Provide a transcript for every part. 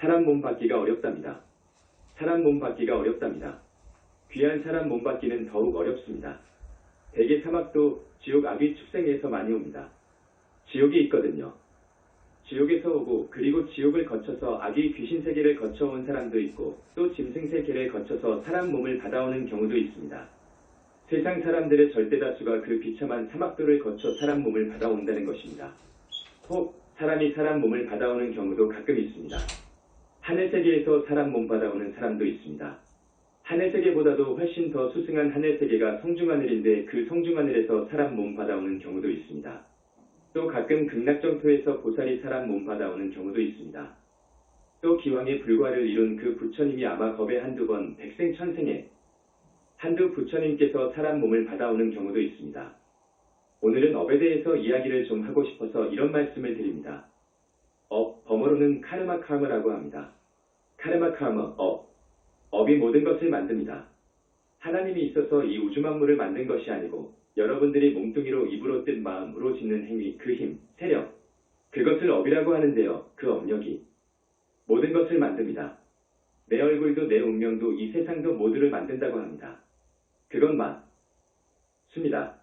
사람 몸 받기가 어렵답니다. 사람 몸 받기가 어렵답니다. 귀한 사람 몸 받기는 더욱 어렵습니다. 대개 사막도 지옥 악귀 축생에서 많이 옵니다. 지옥이 있거든요. 지옥에서 오고 그리고 지옥을 거쳐서 악귀 귀신 세계를 거쳐온 사람도 있고 또 짐승 세계를 거쳐서 사람 몸을 받아오는 경우도 있습니다. 세상 사람들의 절대 다수가 그 비참한 사막도를 거쳐 사람 몸을 받아온다는 것입니다. 혹 사람이 사람 몸을 받아오는 경우도 가끔 있습니다. 하늘 세계에서 사람 몸 받아오는 사람도 있습니다. 하늘 세계보다도 훨씬 더 수승한 하늘 세계가 성중하늘인데 그 성중하늘에서 사람 몸 받아오는 경우도 있습니다. 또 가끔 극락정토에서 보살이 사람 몸 받아오는 경우도 있습니다. 또 기왕의 불과를 이룬 그 부처님이 아마 겁에 한두 번 백생천생에 한두 부처님께서 사람 몸을 받아오는 경우도 있습니다. 오늘은 업에 대해서 이야기를 좀 하고 싶어서 이런 말씀을 드립니다. 범어로는 카르마 카마라고 합니다. 카르마 카마, 업이 모든 것을 만듭니다. 하나님이 있어서 이 우주 만물을 만든 것이 아니고 여러분들이 몸뚱이로 입으로 뜬 마음으로 짓는 행위, 그 힘, 세력, 그것을 업이라고 하는데요. 그 업력이 모든 것을 만듭니다. 내 얼굴도 내 운명도 이 세상도 모두를 만든다고 합니다. 그건 맞습니다.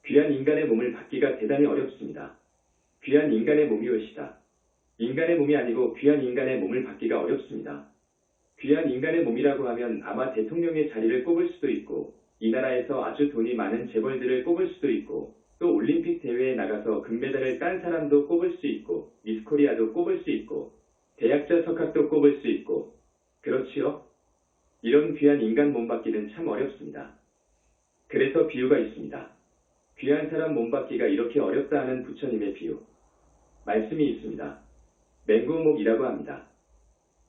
귀한 인간의 몸을 받기가 대단히 어렵습니다. 귀한 인간의 몸이오시다. 인간의 몸이 아니고 귀한 인간의 몸을 받기가 어렵습니다. 귀한 인간의 몸이라고 하면 아마 대통령의 자리를 꼽을 수도 있고 이 나라에서 아주 돈이 많은 재벌들을 꼽을 수도 있고 또 올림픽 대회에 나가서 금메달을 딴 사람도 꼽을 수 있고 미스코리아도 꼽을 수 있고 대학자 석학도 꼽을 수 있고 그렇지요? 이런 귀한 인간 몸 받기는 참 어렵습니다. 그래서 비유가 있습니다. 귀한 사람 몸 받기가 이렇게 어렵다 하는 부처님의 비유. 말씀이 있습니다. 맹구목이라고 합니다.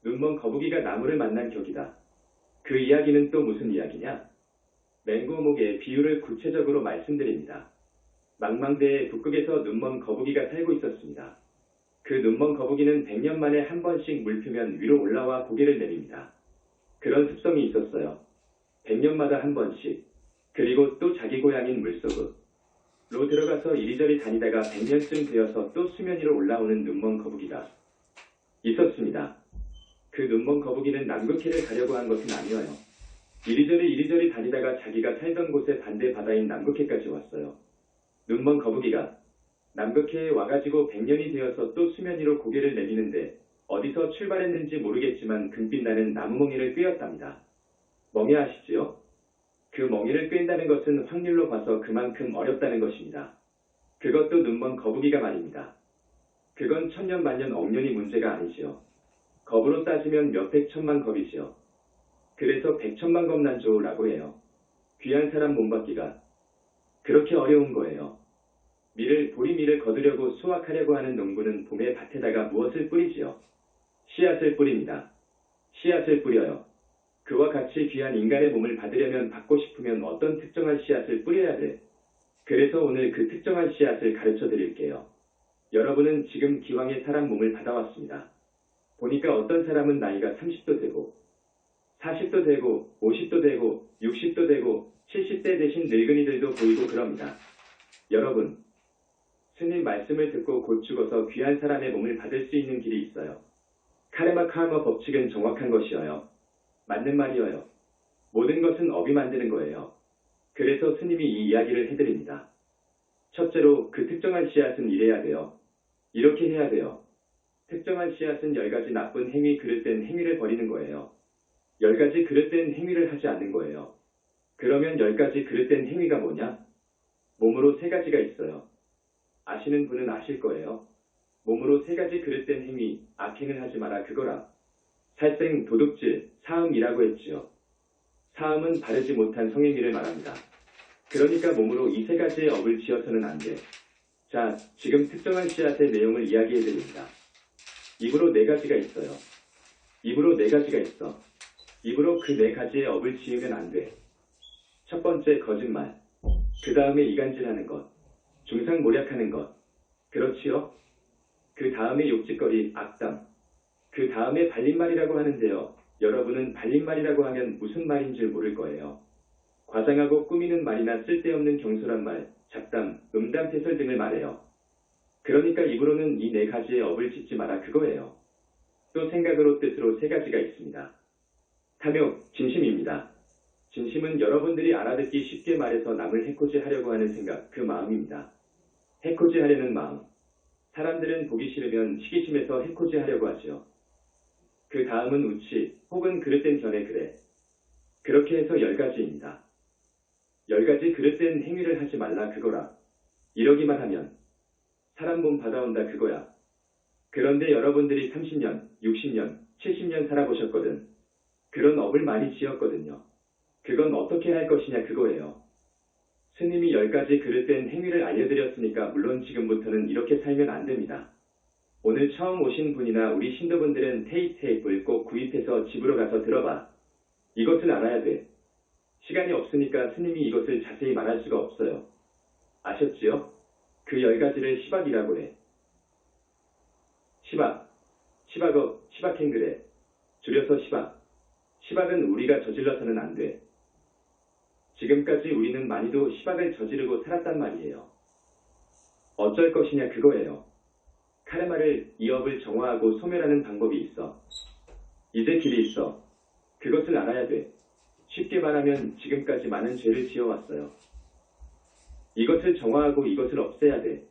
눈먼 거북이가 나무를 만난 격이다. 그 이야기는 또 무슨 이야기냐? 맹구목의 비유를 구체적으로 말씀드립니다. 망망대해 북극에서 눈먼 거북이가 살고 있었습니다. 그 눈먼 거북이는 100년 만에 한 번씩 물표면 위로 올라와 고개를 내립니다. 그런 습성이 있었어요. 100년마다 한 번씩. 그리고 또 자기 고향인 물속으로 들어가서 이리저리 다니다가 100년쯤 되어서 또 수면 위로 올라오는 눈먼 거북이가 있었습니다. 그 눈먼 거북이는 남극해를 가려고 한 것은 아니어요. 이리저리 다니다가 자기가 살던 곳의 반대 바다인 남극해까지 왔어요. 눈먼 거북이가 남극해에 와가지고 100년이 되어서 또 수면 위로 고개를 내미는데 어디서 출발했는지 모르겠지만 금빛 나는 나무멍이를 꿰었답니다. 멍이 아시지요? 그 멍이를 꿰다는 것은 확률로 봐서 그만큼 어렵다는 것입니다. 그것도 눈먼 거북이가 말입니다. 그건 천년 만년 억년이 문제가 아니지요. 겁으로 따지면 몇백 천만 겁이지요. 그래서 백천만 겁난조라고 해요. 귀한 사람 몸 받기가 그렇게 어려운 거예요. 보리밀을 거두려고 수확하려고 하는 농부는 봄에 밭에다가 무엇을 뿌리지요? 씨앗을 뿌립니다. 씨앗을 뿌려요. 그와 같이 귀한 인간의 몸을 받으려면 받고 싶으면 어떤 특정한 씨앗을 뿌려야 돼. 그래서 오늘 그 특정한 씨앗을 가르쳐 드릴게요. 여러분은 지금 기왕의 사람 몸을 받아왔습니다. 보니까 어떤 사람은 나이가 30도 되고 40도 되고 50도 되고 60도 되고 70대 대신 늙은이들도 보이고 그럽니다. 여러분, 스님 말씀을 듣고 곧 죽어서 귀한 사람의 몸을 받을 수 있는 길이 있어요. 카르마 법칙은 정확한 것이어요. 맞는 말이어요. 모든 것은 업이 만드는 거예요. 그래서 스님이 이 이야기를 해드립니다. 첫째로 그 특정한 씨앗은 이래야 돼요. 이렇게 해야 돼요. 특정한 씨앗은 10가지 나쁜 행위 그릇된 행위를 버리는 거예요. 10가지 그릇된 행위를 하지 않는 거예요. 그러면 10가지 그릇된 행위가 뭐냐? 몸으로 3가지가 있어요. 아시는 분은 아실 거예요. 몸으로 3가지 그릇된 행위, 악행을 하지 마라 그거라. 살생, 도둑질, 사음이라고 했지요. 사음은 바르지 못한 성행위를 말합니다. 그러니까 몸으로 이 3가지의 업을 지어서는 안 돼. 자, 지금 특정한 씨앗의 내용을 이야기해드립니다. 입으로 4가지가 있어요. 입으로 4가지가 있어. 입으로 그 4가지의 업을 지으면 안 돼. 첫 번째 거짓말. 그 다음에 이간질하는 것. 중상모략하는 것. 그렇지요? 그 다음에 욕짓거리, 악담. 그 다음에 발림말이라고 하는데요. 여러분은 발림말이라고 하면 무슨 말인 줄 모를 거예요. 과장하고 꾸미는 말이나 쓸데없는 경솔한 말, 잡담, 음담패설 등을 말해요. 그러니까 입으로는 이 4가지의 업을 짓지 마라 그거예요. 또 생각으로 뜻으로 세 가지가 있습니다. 탐욕, 진심입니다. 진심은 여러분들이 알아듣기 쉽게 말해서 남을 해코지하려고 하는 생각, 그 마음입니다. 해코지하려는 마음. 사람들은 보기 싫으면 시기심에서 해코지하려고 하죠. 그 다음은 우치, 혹은 그릇된 견해 그래. 그렇게 해서 10가지입니다. 10가지 그릇된 행위를 하지 말라 그거라. 이러기만 하면 사람 몸 받아온다 그거야. 그런데 여러분들이 30년, 60년, 70년 살아보셨거든. 그런 업을 많이 지었거든요. 그건 어떻게 할 것이냐 그거예요. 스님이 10가지 그릇된 행위를 알려드렸으니까 물론 지금부터는 이렇게 살면 안 됩니다. 오늘 처음 오신 분이나 우리 신도분들은 테이프를 꼭 구입해서 집으로 가서 들어봐. 이것을 알아야 돼. 시간이 없으니까 스님이 이것을 자세히 말할 수가 없어요. 아셨지요? 그 10가지를 시박이라고 해. 시박, 시박업, 시박행그래. 줄여서 시박. 시박은 우리가 저질러서는 안 돼. 지금까지 우리는 많이도 시박을 저지르고 살았단 말이에요. 어쩔 것이냐 그거예요. 카르마를 이 업을 정화하고 소멸하는 방법이 있어. 이제 길이 있어. 그것을 알아야 돼. 쉽게 말하면 지금까지 많은 죄를 지어왔어요. 이것을 정화하고 이것을 없애야 돼.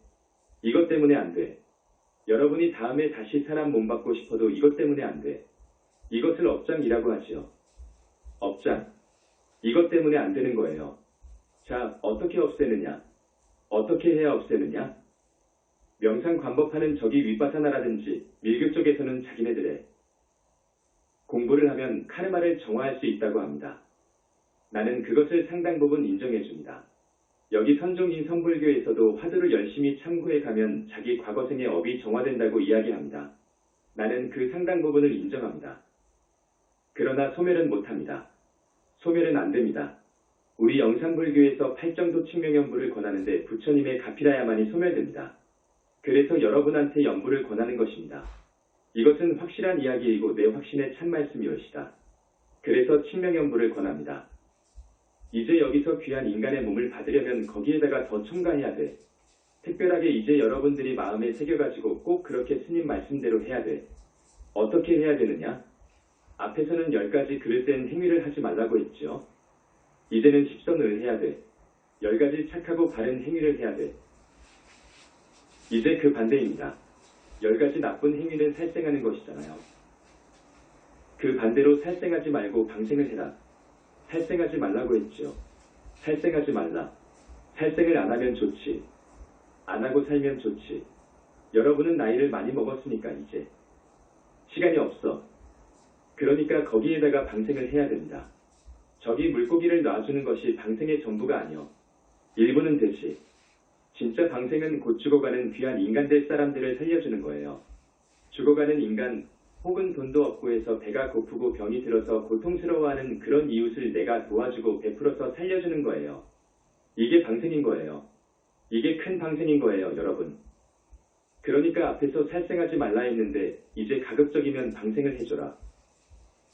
이것 때문에 안 돼. 여러분이 다음에 다시 사람 몸 받고 싶어도 이것 때문에 안 돼. 이것을 업장이라고 하지요. 업장. 이것 때문에 안 되는 거예요. 자, 어떻게 없애느냐? 어떻게 해야 없애느냐? 명상 관법하는 저기 윗바사나라든지 밀교 쪽에서는 자기네들의 공부를 하면 카르마를 정화할 수 있다고 합니다. 나는 그것을 상당 부분 인정해줍니다. 여기 선종인 성불교에서도 화두를 열심히 참고해 가면 자기 과거생의 업이 정화된다고 이야기합니다. 나는 그 상당 부분을 인정합니다. 그러나 소멸은 못합니다. 소멸은 안됩니다. 우리 영산불교에서 팔정도 칙명연부를 권하는데 부처님의 가피라야만이 소멸됩니다. 그래서 여러분한테 연부를 권하는 것입니다. 이것은 확실한 이야기이고 내 확신의 참말씀이올시다. 그래서 칙명연부를 권합니다. 이제 여기서 귀한 인간의 몸을 받으려면 거기에다가 더 첨가해야 돼. 특별하게 이제 여러분들이 마음에 새겨가지고 꼭 그렇게 스님 말씀대로 해야 돼. 어떻게 해야 되느냐? 앞에서는 10가지 그릇된 행위를 하지 말라고 했죠. 이제는 10선을 해야 돼. 10가지 착하고 바른 행위를 해야 돼. 이제 그 반대입니다. 10가지 나쁜 행위는 살생하는 것이잖아요. 그 반대로 살생하지 말고 방생을 해라. 살생하지 말라고 했죠. 살생하지 말라. 살생을 안 하면 좋지. 안 하고 살면 좋지. 여러분은 나이를 많이 먹었으니까 이제 시간이 없어. 그러니까 거기에다가 방생을 해야 됩니다. 저기 물고기를 놔주는 것이 방생의 전부가 아니요. 일부는 되지. 진짜 방생은 곧 죽어가는 귀한 인간들 사람들을 살려주는 거예요. 죽어가는 인간 혹은 돈도 없고 해서 배가 고프고 병이 들어서 고통스러워하는 그런 이웃을 내가 도와주고 베풀어서 살려주는 거예요. 이게 방생인 거예요. 이게 큰 방생인 거예요, 여러분. 그러니까 앞에서 살생하지 말라 했는데 이제 가급적이면 방생을 해줘라.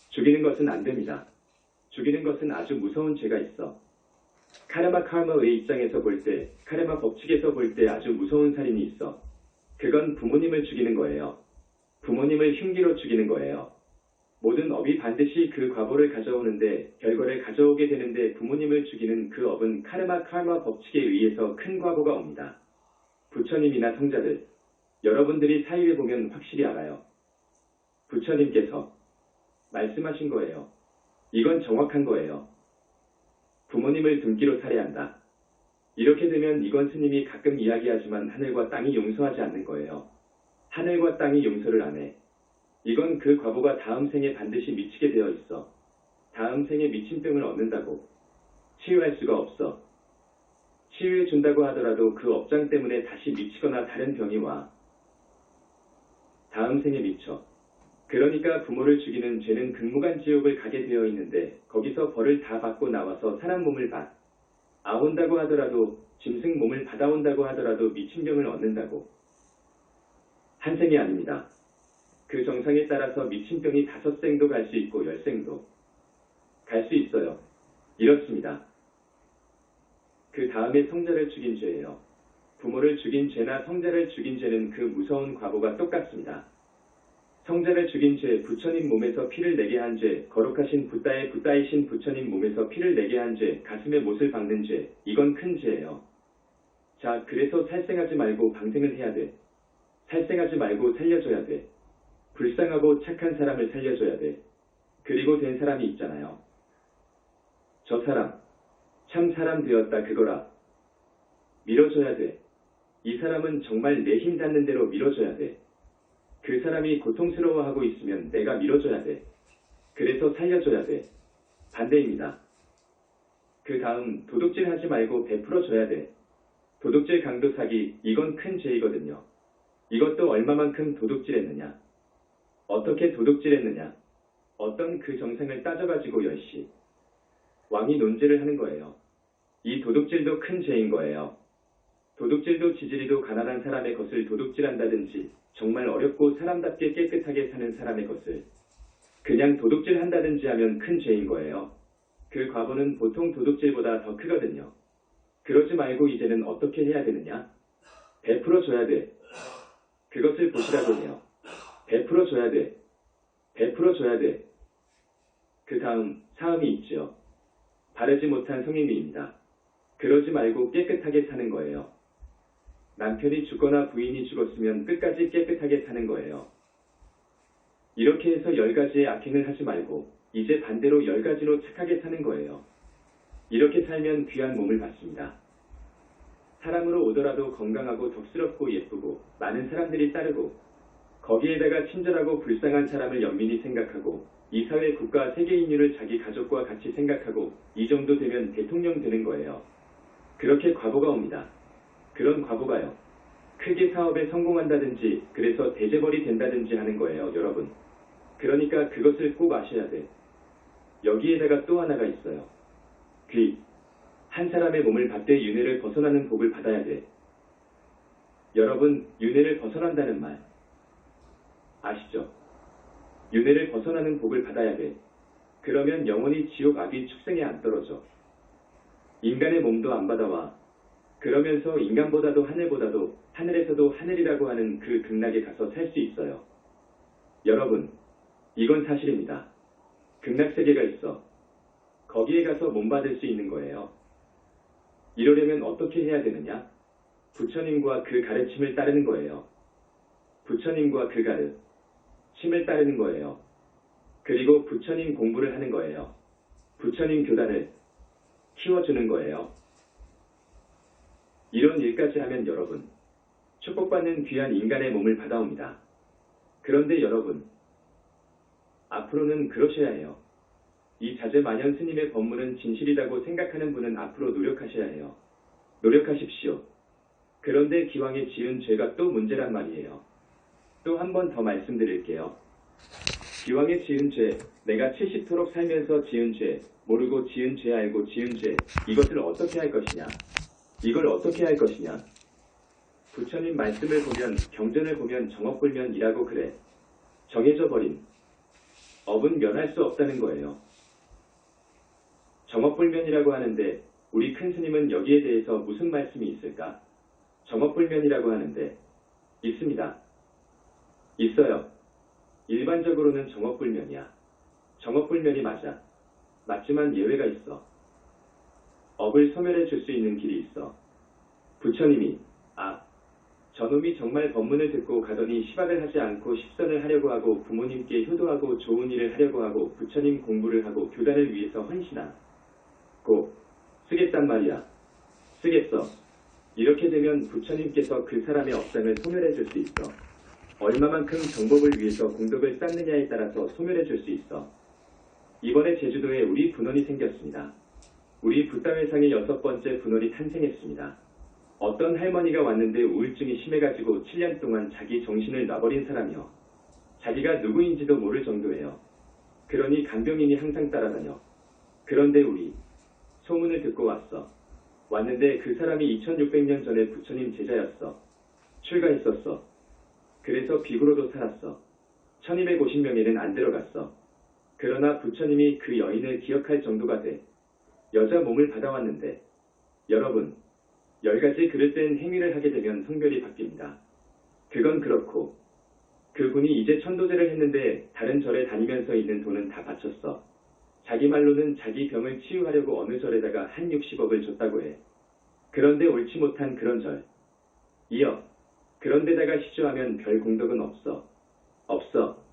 죽이는 것은 안 됩니다. 죽이는 것은 아주 무서운 죄가 있어. 카르마의 입장에서 볼 때, 카르마 법칙에서 볼 때 아주 무서운 살인이 있어. 그건 부모님을 죽이는 거예요. 부모님을 흉기로 죽이는 거예요. 모든 업이 반드시 그 과보를 가져오는데 결과를 가져오게 되는데 부모님을 죽이는 그 업은 카르마 법칙에 의해서 큰 과보가 옵니다. 부처님이나 성자들, 여러분들이 사유에 보면 확실히 알아요. 부처님께서 말씀하신 거예요. 이건 정확한 거예요. 부모님을 등기로 살해한다. 이렇게 되면 이건 스님이 가끔 이야기하지만 하늘과 땅이 용서하지 않는 거예요. 하늘과 땅이 용서를 안 해. 이건 그 과보가 다음 생에 반드시 미치게 되어 있어. 다음 생에 미친 병을 얻는다고. 치유할 수가 없어. 치유해 준다고 하더라도 그 업장 때문에 다시 미치거나 다른 병이 와. 다음 생에 미쳐. 그러니까 부모를 죽이는 죄는 극무간 지옥을 가게 되어 있는데 거기서 벌을 다 받고 나와서 사람 몸을 아온다고 하더라도 짐승 몸을 받아온다고 하더라도 미친 병을 얻는다고. 한 생이 아닙니다. 그 정상에 따라서 미친 병이 5생도 갈 수 있고 10생도 갈 수 있어요. 이렇습니다. 그 다음에 성자를 죽인 죄예요. 부모를 죽인 죄나 성자를 죽인 죄는 그 무서운 과보가 똑같습니다. 성자를 죽인 죄, 부처님 몸에서 피를 내게 한 죄, 거룩하신 붓다이신 부처님 몸에서 피를 내게 한 죄, 가슴에 못을 박는 죄, 이건 큰 죄예요. 자, 그래서 살생하지 말고 방생을 해야 돼. 살생하지 말고 살려줘야 돼. 불쌍하고 착한 사람을 살려줘야 돼. 그리고 된 사람이 있잖아요. 저 사람, 참 사람 되었다 그거라. 밀어줘야 돼. 이 사람은 정말 내 힘 닿는 대로 밀어줘야 돼. 그 사람이 고통스러워하고 있으면 내가 밀어줘야 돼. 그래서 살려줘야 돼. 반대입니다. 그 다음 도둑질 하지 말고 베풀어줘야 돼. 도둑질 강도 사기, 이건 큰 죄이거든요. 이것도 얼마만큼 도둑질했느냐. 어떻게 도둑질했느냐. 어떤 그 정상을 따져가지고 열시. 왕이 논지를 하는 거예요. 이 도둑질도 큰 죄인 거예요. 도둑질도 지지리도 가난한 사람의 것을 도둑질한다든지 정말 어렵고 사람답게 깨끗하게 사는 사람의 것을 그냥 도둑질한다든지 하면 큰 죄인 거예요. 그 과보는 보통 도둑질보다 더 크거든요. 그러지 말고 이제는 어떻게 해야 되느냐? 베풀어줘야 돼. 그것을 보시라고 해요. 베풀어줘야 돼. 베풀어줘야 돼. 그 다음 사음이 있죠. 바르지 못한 성행위입니다. 그러지 말고 깨끗하게 사는 거예요. 남편이 죽거나 부인이 죽었으면 끝까지 깨끗하게 사는 거예요. 이렇게 해서 10가지의 악행을 하지 말고 이제 반대로 10가지로 착하게 사는 거예요. 이렇게 살면 귀한 몸을 받습니다. 사람으로 오더라도 건강하고 덕스럽고 예쁘고 많은 사람들이 따르고 거기에다가 친절하고 불쌍한 사람을 연민히 생각하고 이 사회 국가 세계 인류를 자기 가족과 같이 생각하고 이 정도 되면 대통령 되는 거예요. 그렇게 과보가 옵니다. 그런 과보가요. 크게 사업에 성공한다든지 그래서 대재벌이 된다든지 하는 거예요, 여러분. 그러니까 그것을 꼭 아셔야 돼. 여기에다가 또 하나가 있어요. 귀. 한 사람의 몸을 받되 윤회를 벗어나는 복을 받아야 돼. 여러분, 윤회를 벗어난다는 말 아시죠? 윤회를 벗어나는 복을 받아야 돼. 그러면 영원히 지옥 아귀 축생에 안 떨어져. 인간의 몸도 안 받아와. 그러면서 인간보다도 하늘보다도 하늘에서도 하늘이라고 하는 그 극락에 가서 살 수 있어요. 여러분, 이건 사실입니다. 극락세계가 있어. 거기에 가서 몸 받을 수 있는 거예요. 이러려면 어떻게 해야 되느냐? 부처님과 그 가르침을 따르는 거예요. 부처님과 그 가르침을 따르는 거예요. 그리고 부처님 공부를 하는 거예요. 부처님 교단을 키워주는 거예요. 이런 일까지 하면 여러분, 축복받는 귀한 인간의 몸을 받아옵니다. 그런데 여러분, 앞으로는 그러셔야 해요. 이 자제만연 스님의 법문은 진실이라고 생각하는 분은 앞으로 노력하셔야 해요. 노력하십시오. 그런데 기왕에 지은 죄가 또 문제란 말이에요. 또 한 번 더 말씀드릴게요. 기왕에 지은 죄, 내가 70토록 살면서 지은 죄, 모르고 지은 죄 알고 지은 죄, 이것을 어떻게 할 것이냐? 이걸 어떻게 할 것이냐? 부처님 말씀을 보면, 경전을 보면 정업불면이라고 그래. 정해져 버린 업은 면할 수 없다는 거예요. 정업불면이라고 하는데 우리 큰 스님은 여기에 대해서 무슨 말씀이 있을까? 정업불면이라고 하는데 있습니다. 있어요. 일반적으로는 정업불면이야. 정업불면이 맞아. 맞지만 예외가 있어. 업을 소멸해 줄 수 있는 길이 있어. 부처님이 저놈이 정말 법문을 듣고 가더니 시박을 하지 않고 십선을 하려고 하고 부모님께 효도하고 좋은 일을 하려고 하고 부처님 공부를 하고 교단을 위해서 헌신하고 쓰겠단 말이야. 쓰겠어. 이렇게 되면 부처님께서 그 사람의 업장을 소멸해 줄 수 있어. 얼마만큼 정법을 위해서 공덕을 쌓느냐에 따라서 소멸해 줄 수 있어. 이번에 제주도에 우리 분원이 생겼습니다. 우리 붓다회상의 6번째 분원이 탄생했습니다. 어떤 할머니가 왔는데 우울증이 심해가지고 7년 동안 자기 정신을 놔버린 사람이요. 자기가 누구인지도 모를 정도예요. 그러니 간병인이 항상 따라다녀. 그런데 우리 소문을 듣고 왔어. 왔는데 그 사람이 2600년 전에 부처님 제자였어. 출가했었어. 그래서 비구로도 살았어. 1250명에는 안 들어갔어. 그러나 부처님이 그 여인을 기억할 정도가 돼. 여자 몸을 받아왔는데 여러분, 10가지 그릇된 행위를 하게 되면 성별이 바뀝니다. 그건 그렇고 그분이 이제 천도제를 했는데 다른 절에 다니면서 있는 돈은 다 바쳤어. 자기 말로는 자기 병을 치유하려고 어느 절에다가 한 60억을 줬다고 해. 그런데 옳지 못한 그런 절. 이어 그런데다가 시주하면 별 공덕은 없어. 없어.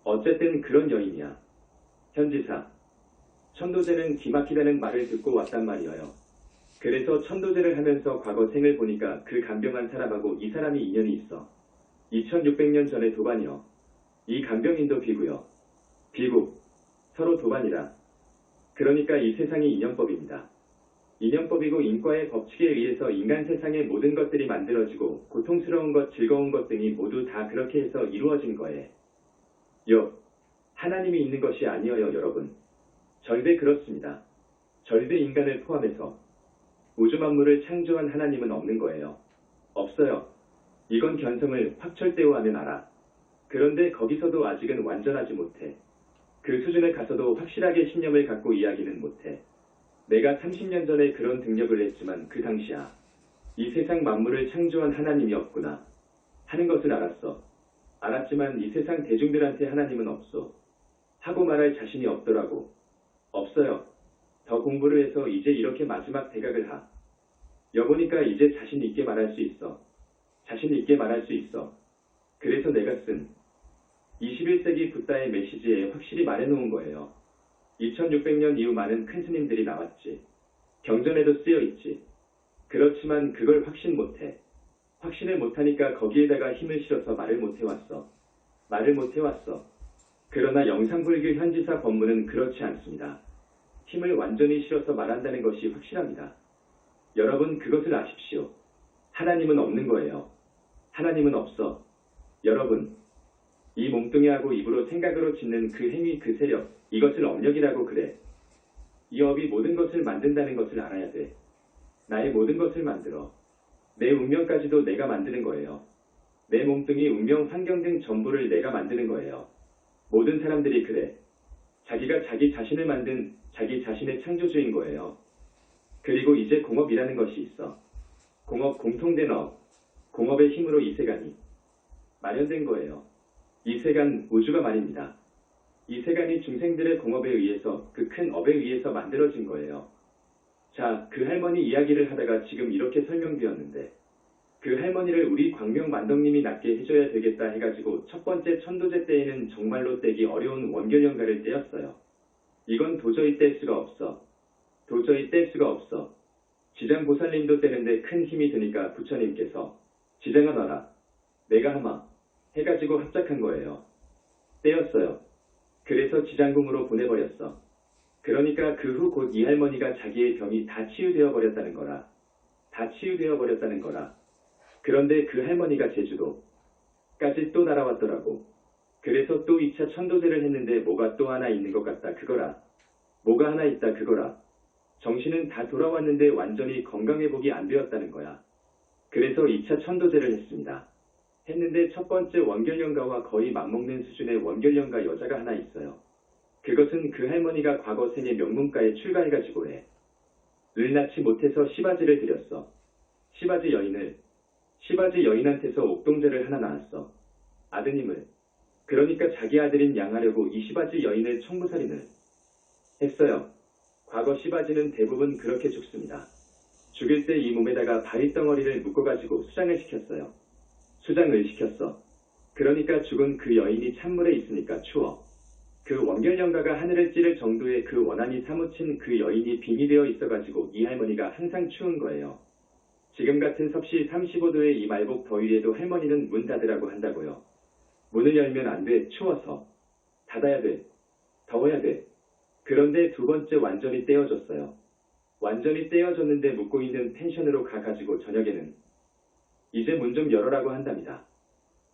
어쨌든 그런 여인이야. 현지사. 천도제는 기막히다는 말을 듣고 왔단 말이에요. 그래서 천도제를 하면서 과거 생을 보니까 그 간병한 사람하고 이 사람이 인연이 있어. 2600년 전에 도반이요. 이 간병인도 비구요. 비구. 서로 도반이라. 그러니까 이 세상이 인연법입니다. 인연법이고 인과의 법칙에 의해서 인간 세상의 모든 것들이 만들어지고 고통스러운 것, 즐거운 것 등이 모두 다 그렇게 해서 이루어진 거예요. 하나님이 있는 것이 아니어요, 여러분. 절대 그렇습니다. 절대 인간을 포함해서 우주 만물을 창조한 하나님은 없는 거예요. 없어요. 이건 견성을 확철대오하면 알아. 그런데 거기서도 아직은 완전하지 못해. 그 수준에 가서도 확실하게 신념을 갖고 이야기는 못해. 내가 30년 전에 그런 등력을 했지만 그 당시야. 이 세상 만물을 창조한 하나님이 없구나 하는 것을 알았어. 알았지만 이 세상 대중들한테 하나님은 없어. 하고 말할 자신이 없더라고. 없어요. 더 공부를 해서 이제 이렇게 마지막 대각을 하. 여보니까 이제 자신 있게 말할 수 있어. 자신 있게 말할 수 있어. 그래서 내가 쓴 21세기 붓다의 메시지에 확실히 말해놓은 거예요. 2600년 이후 많은 큰 스님들이 나왔지. 경전에도 쓰여있지. 그렇지만 그걸 확신 못해. 확신을 못하니까 거기에다가 힘을 실어서 말을 못해왔어. 말을 못해왔어. 그러나 영상불교 현지사 법문은 그렇지 않습니다. 힘을 완전히 실어서 말한다는 것이 확실합니다. 여러분 그것을 아십시오. 하나님은 없는 거예요. 하나님은 없어. 여러분, 이 몸뚱이하고 입으로 생각으로 짓는 그 행위 그 세력, 이것을 업력이라고 그래. 이 업이 모든 것을 만든다는 것을 알아야 돼. 나의 모든 것을 만들어. 내 운명까지도 내가 만드는 거예요. 내 몸뚱이, 운명, 환경 등 전부를 내가 만드는 거예요. 모든 사람들이 그래. 자기가 자기 자신을 만든 자기 자신의 창조주인 거예요. 그리고 이제 공업이라는 것이 있어. 공업, 공통된 업. 공업의 힘으로 이 세간이 마련된 거예요. 이 세간, 우주가 말입니다. 이 세간이 중생들의 공업에 의해서 그 큰 업에 의해서 만들어진 거예요. 자, 그 할머니 이야기를 하다가 지금 이렇게 설명드렸는데 그 할머니를 우리 광명만덕님이 낫게 해줘야 되겠다 해가지고 첫 번째 천도제 때에는 정말로 떼기 어려운 원결연가를 떼었어요. 이건 도저히 뗄 수가 없어. 도저히 뗄 수가 없어. 지장보살님도 떼는데 큰 힘이 드니까 부처님께서 지장아 너라. 내가 하마. 해가지고 합작한 거예요. 떼었어요. 그래서 지장궁으로 보내버렸어. 그러니까 그 후 곧 이 할머니가 자기의 병이 다 치유되어 버렸다는 거라. 다 치유되어 버렸다는 거라. 그런데 그 할머니가 제주도까지 또 날아왔더라고. 그래서 또 2차 천도제를 했는데 뭐가 또 하나 있는 것 같다 그거라. 뭐가 하나 있다 그거라. 정신은 다 돌아왔는데 완전히 건강회복이 안 되었다는 거야. 그래서 2차 천도제를 했습니다. 했는데 첫 번째 원결연가와 거의 맞먹는 수준의 원결연가 여자가 하나 있어요. 그것은 그 할머니가 과거 생의 명문가에 출가해가지고 해. 을 낳지 못해서 시바지를 드렸어. 시바지 여인한테서 옥동자를 하나 낳았어. 아드님을. 그러니까 자기 아들인 양하려고 이 시바지 여인을 청부살인을 했어요. 과거 시바지는 대부분 그렇게 죽습니다. 죽일 때 이 몸에다가 바위덩어리를 묶어가지고 수장을 시켰어요. 수장을 시켰어. 그러니까 죽은 그 여인이 찬물에 있으니까 추워. 그 원결연가가 하늘을 찌를 정도의 그 원한이 사무친 그 여인이 빙이 되어 있어가지고 이 할머니가 항상 추운 거예요. 지금 같은 섭씨 35도의 이 말복 더위에도 할머니는 문 닫으라고 한다고요. 문을 열면 안 돼. 추워서. 닫아야 돼. 더워야 돼. 그런데 두 번째 완전히 떼어줬어요. 완전히 떼어줬는데 묵고 있는 펜션으로 가가지고 저녁에는 이제 문 좀 열어라고 한답니다.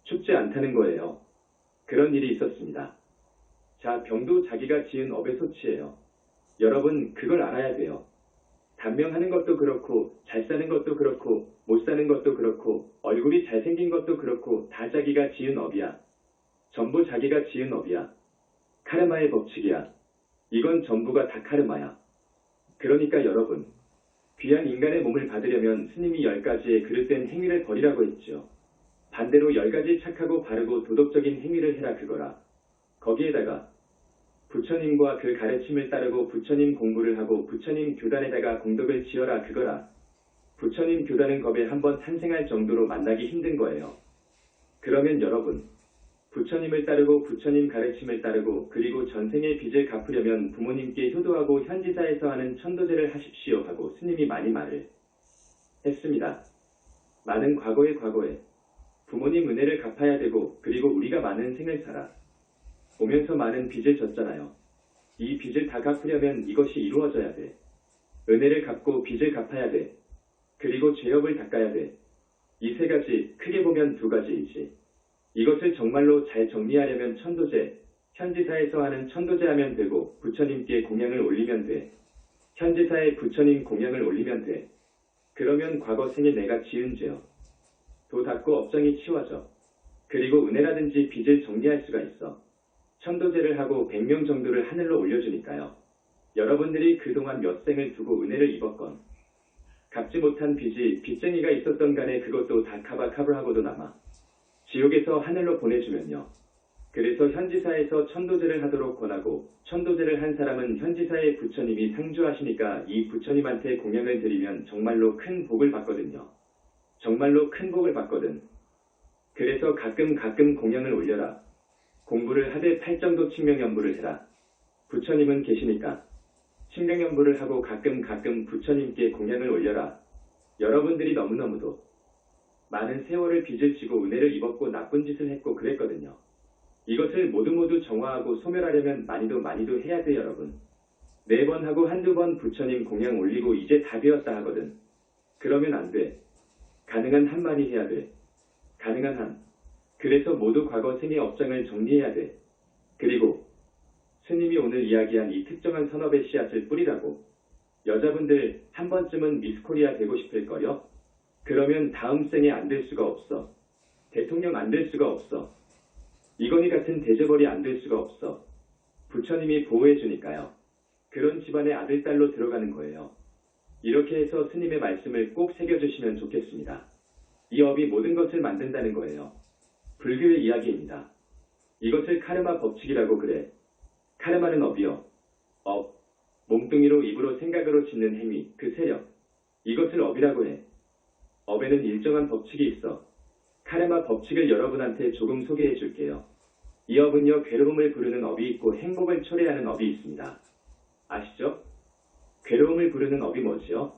춥지 않다는 거예요. 그런 일이 있었습니다. 자, 병도 자기가 지은 업의 소치예요. 여러분 그걸 알아야 돼요. 단명하는 것도 그렇고 잘 사는 것도 그렇고 못 사는 것도 그렇고 얼굴이 잘생긴 것도 그렇고 다 자기가 지은 업이야. 전부 자기가 지은 업이야. 카르마의 법칙이야. 이건 전부가 다 카르마야. 그러니까 여러분, 귀한 인간의 몸을 받으려면 스님이 10가지의 그릇된 행위를 버리라고 했죠. 반대로 10가지 착하고 바르고 도덕적인 행위를 해라 그거라. 거기에다가 부처님과 그 가르침을 따르고 부처님 공부를 하고 부처님 교단에다가 공덕을 지어라 그거라. 부처님 교단은 겁에 한번 탄생할 정도로 만나기 힘든 거예요. 그러면 여러분, 부처님을 따르고 부처님 가르침을 따르고 그리고 전생의 빚을 갚으려면 부모님께 효도하고 현지사에서 하는 천도제를 하십시오 하고 스님이 많이 말을 했습니다. 많은 과거에 부모님 은혜를 갚아야 되고 그리고 우리가 많은 생을 살아 오면서 많은 빚을 졌잖아요. 이 빚을 다 갚으려면 이것이 이루어져야 돼. 은혜를 갚고 빚을 갚아야 돼. 그리고 죄업을 닦아야 돼. 이 세 가지, 크게 보면 두 가지이지. 이것을 정말로 잘 정리하려면 천도제, 현지사에서 하는 천도제 하면 되고 부처님께 공양을 올리면 돼. 현지사에 부처님 공양을 올리면 돼. 그러면 과거 생에 내가 지은 죄요. 도 닦고 업장이 치워져. 그리고 은혜라든지 빚을 정리할 수가 있어. 천도제를 하고 100명 정도를 하늘로 올려주니까요. 여러분들이 그동안 몇 생을 두고 은혜를 입었건 갚지 못한 빚이 빚쟁이가 있었던 간에 그것도 다 카바카브하고도 남아 지옥에서 하늘로 보내주면요. 그래서 현지사에서 천도제를 하도록 권하고 천도제를 한 사람은 현지사의 부처님이 상주하시니까 이 부처님한테 공양을 드리면 정말로 큰 복을 받거든요. 정말로 큰 복을 받거든. 그래서 가끔 공양을 올려라. 공부를 하되 팔정도 칭명연부를 해라. 부처님은 계시니까 칭명연부를 하고 가끔 부처님께 공양을 올려라. 여러분들이 너무너무도 많은 세월을 빚을 지고 은혜를 입었고 나쁜 짓을 했고 그랬거든요. 이것을 모두 정화하고 소멸하려면 많이도 해야 돼 여러분. 4번 하고 한두 번 부처님 공양 올리고 이제 다 되었다 하거든. 그러면 안 돼. 가능한 한만이 해야 돼. 가능한 한. 그래서 모두 과거 생의 업장을 정리해야 돼. 그리고 스님이 오늘 이야기한 이 특정한 선업의 씨앗을 뿌리라고. 여자분들 한 번쯤은 미스코리아 되고 싶을걸요? 그러면 다음 생에 안 될 수가 없어. 대통령 안 될 수가 없어. 이건희 같은 대재벌이 안 될 수가 없어. 부처님이 보호해주니까요. 그런 집안의 아들, 딸로 들어가는 거예요. 이렇게 해서 스님의 말씀을 꼭 새겨주시면 좋겠습니다. 이 업이 모든 것을 만든다는 거예요. 불교의 이야기입니다. 이것을 카르마 법칙이라고 그래. 카르마는 업이요. 업. 몸뚱이로 입으로 생각으로 짓는 행위, 그 세력. 이것을 업이라고 해. 업에는 일정한 법칙이 있어. 카르마 법칙을 여러분한테 조금 소개해 줄게요. 이 업은요, 괴로움을 부르는 업이 있고 행복을 초래하는 업이 있습니다. 아시죠? 괴로움을 부르는 업이 뭐지요?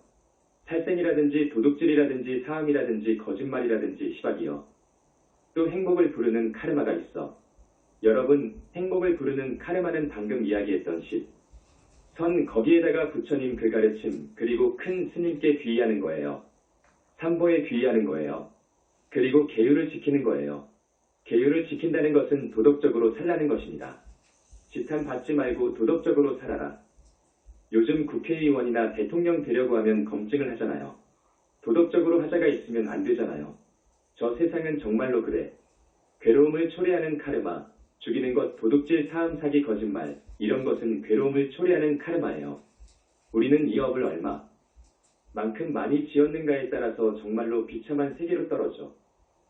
살생이라든지 도둑질이라든지 사함이라든지 거짓말이라든지 시박이요. 또 행복을 부르는 카르마가 있어. 여러분, 행복을 부르는 카르마는 방금 이야기했던 십. 선 거기에다가 부처님 그 가르침 그리고 큰 스님께 귀의하는 거예요. 삼보에 귀의하는 거예요. 그리고 계율을 지키는 거예요. 계율을 지킨다는 것은 도덕적으로 살라는 것입니다. 지탄 받지 말고 도덕적으로 살아라. 요즘 국회의원이나 대통령 되려고 하면 검증을 하잖아요. 도덕적으로 하자가 있으면 안 되잖아요. 저 세상은 정말로 그래. 괴로움을 초래하는 카르마, 죽이는 것, 도둑질, 사음, 사기, 거짓말, 이런 것은 괴로움을 초래하는 카르마예요. 우리는 이 업을 얼마만큼 많이 지었는가에 따라서 정말로 비참한 세계로 떨어져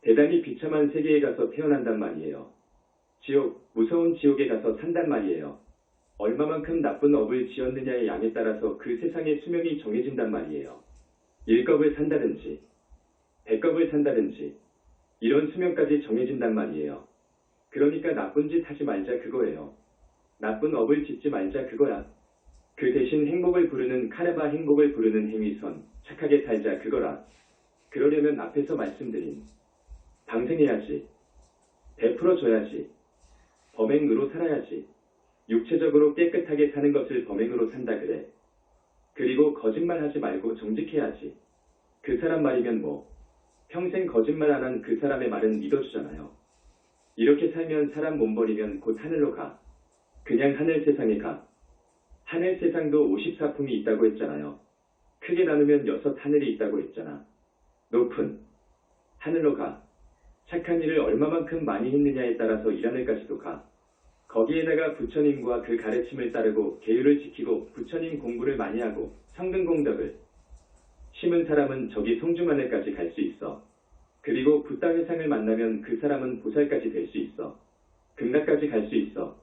대단히 비참한 세계에 가서 태어난단 말이에요. 지옥, 무서운 지옥에 가서 산단 말이에요. 얼마만큼 나쁜 업을 지었느냐의 양에 따라서 그 세상의 수명이 정해진단 말이에요. 1겁을 산다든지 100겁을 산다든지 이런 수명까지 정해진단 말이에요. 그러니까 나쁜 짓 하지 말자 그거예요. 나쁜 업을 짓지 말자 그거야. 그 대신 행복을 부르는 카르마, 행복을 부르는 행위선, 착하게 살자 그거라. 그러려면 앞에서 말씀드린 방생해야지, 베풀어줘야지, 범행으로 살아야지, 육체적으로 깨끗하게 사는 것을 범행으로 산다 그래. 그리고 거짓말하지 말고 정직해야지. 그 사람 말이면 뭐 평생 거짓말 안 한 그 사람의 말은 믿어주잖아요. 이렇게 살면 사람 몸 버리면 곧 하늘로 가. 그냥 하늘 세상에 가. 하늘 세상도 54품이 있다고 했잖아요. 크게 나누면 6 하늘이 있다고 했잖아. 높은 하늘로 가. 착한 일을 얼마만큼 많이 했느냐에 따라서 이 하늘까지도 가. 거기에다가 부처님과 그 가르침을 따르고 계율을 지키고 부처님 공부를 많이 하고 성등공덕을 심은 사람은 저기 송중하늘까지 갈 수 있어. 그리고 붓다 회상을 만나면 그 사람은 보살까지 될 수 있어. 극락까지 갈 수 있어.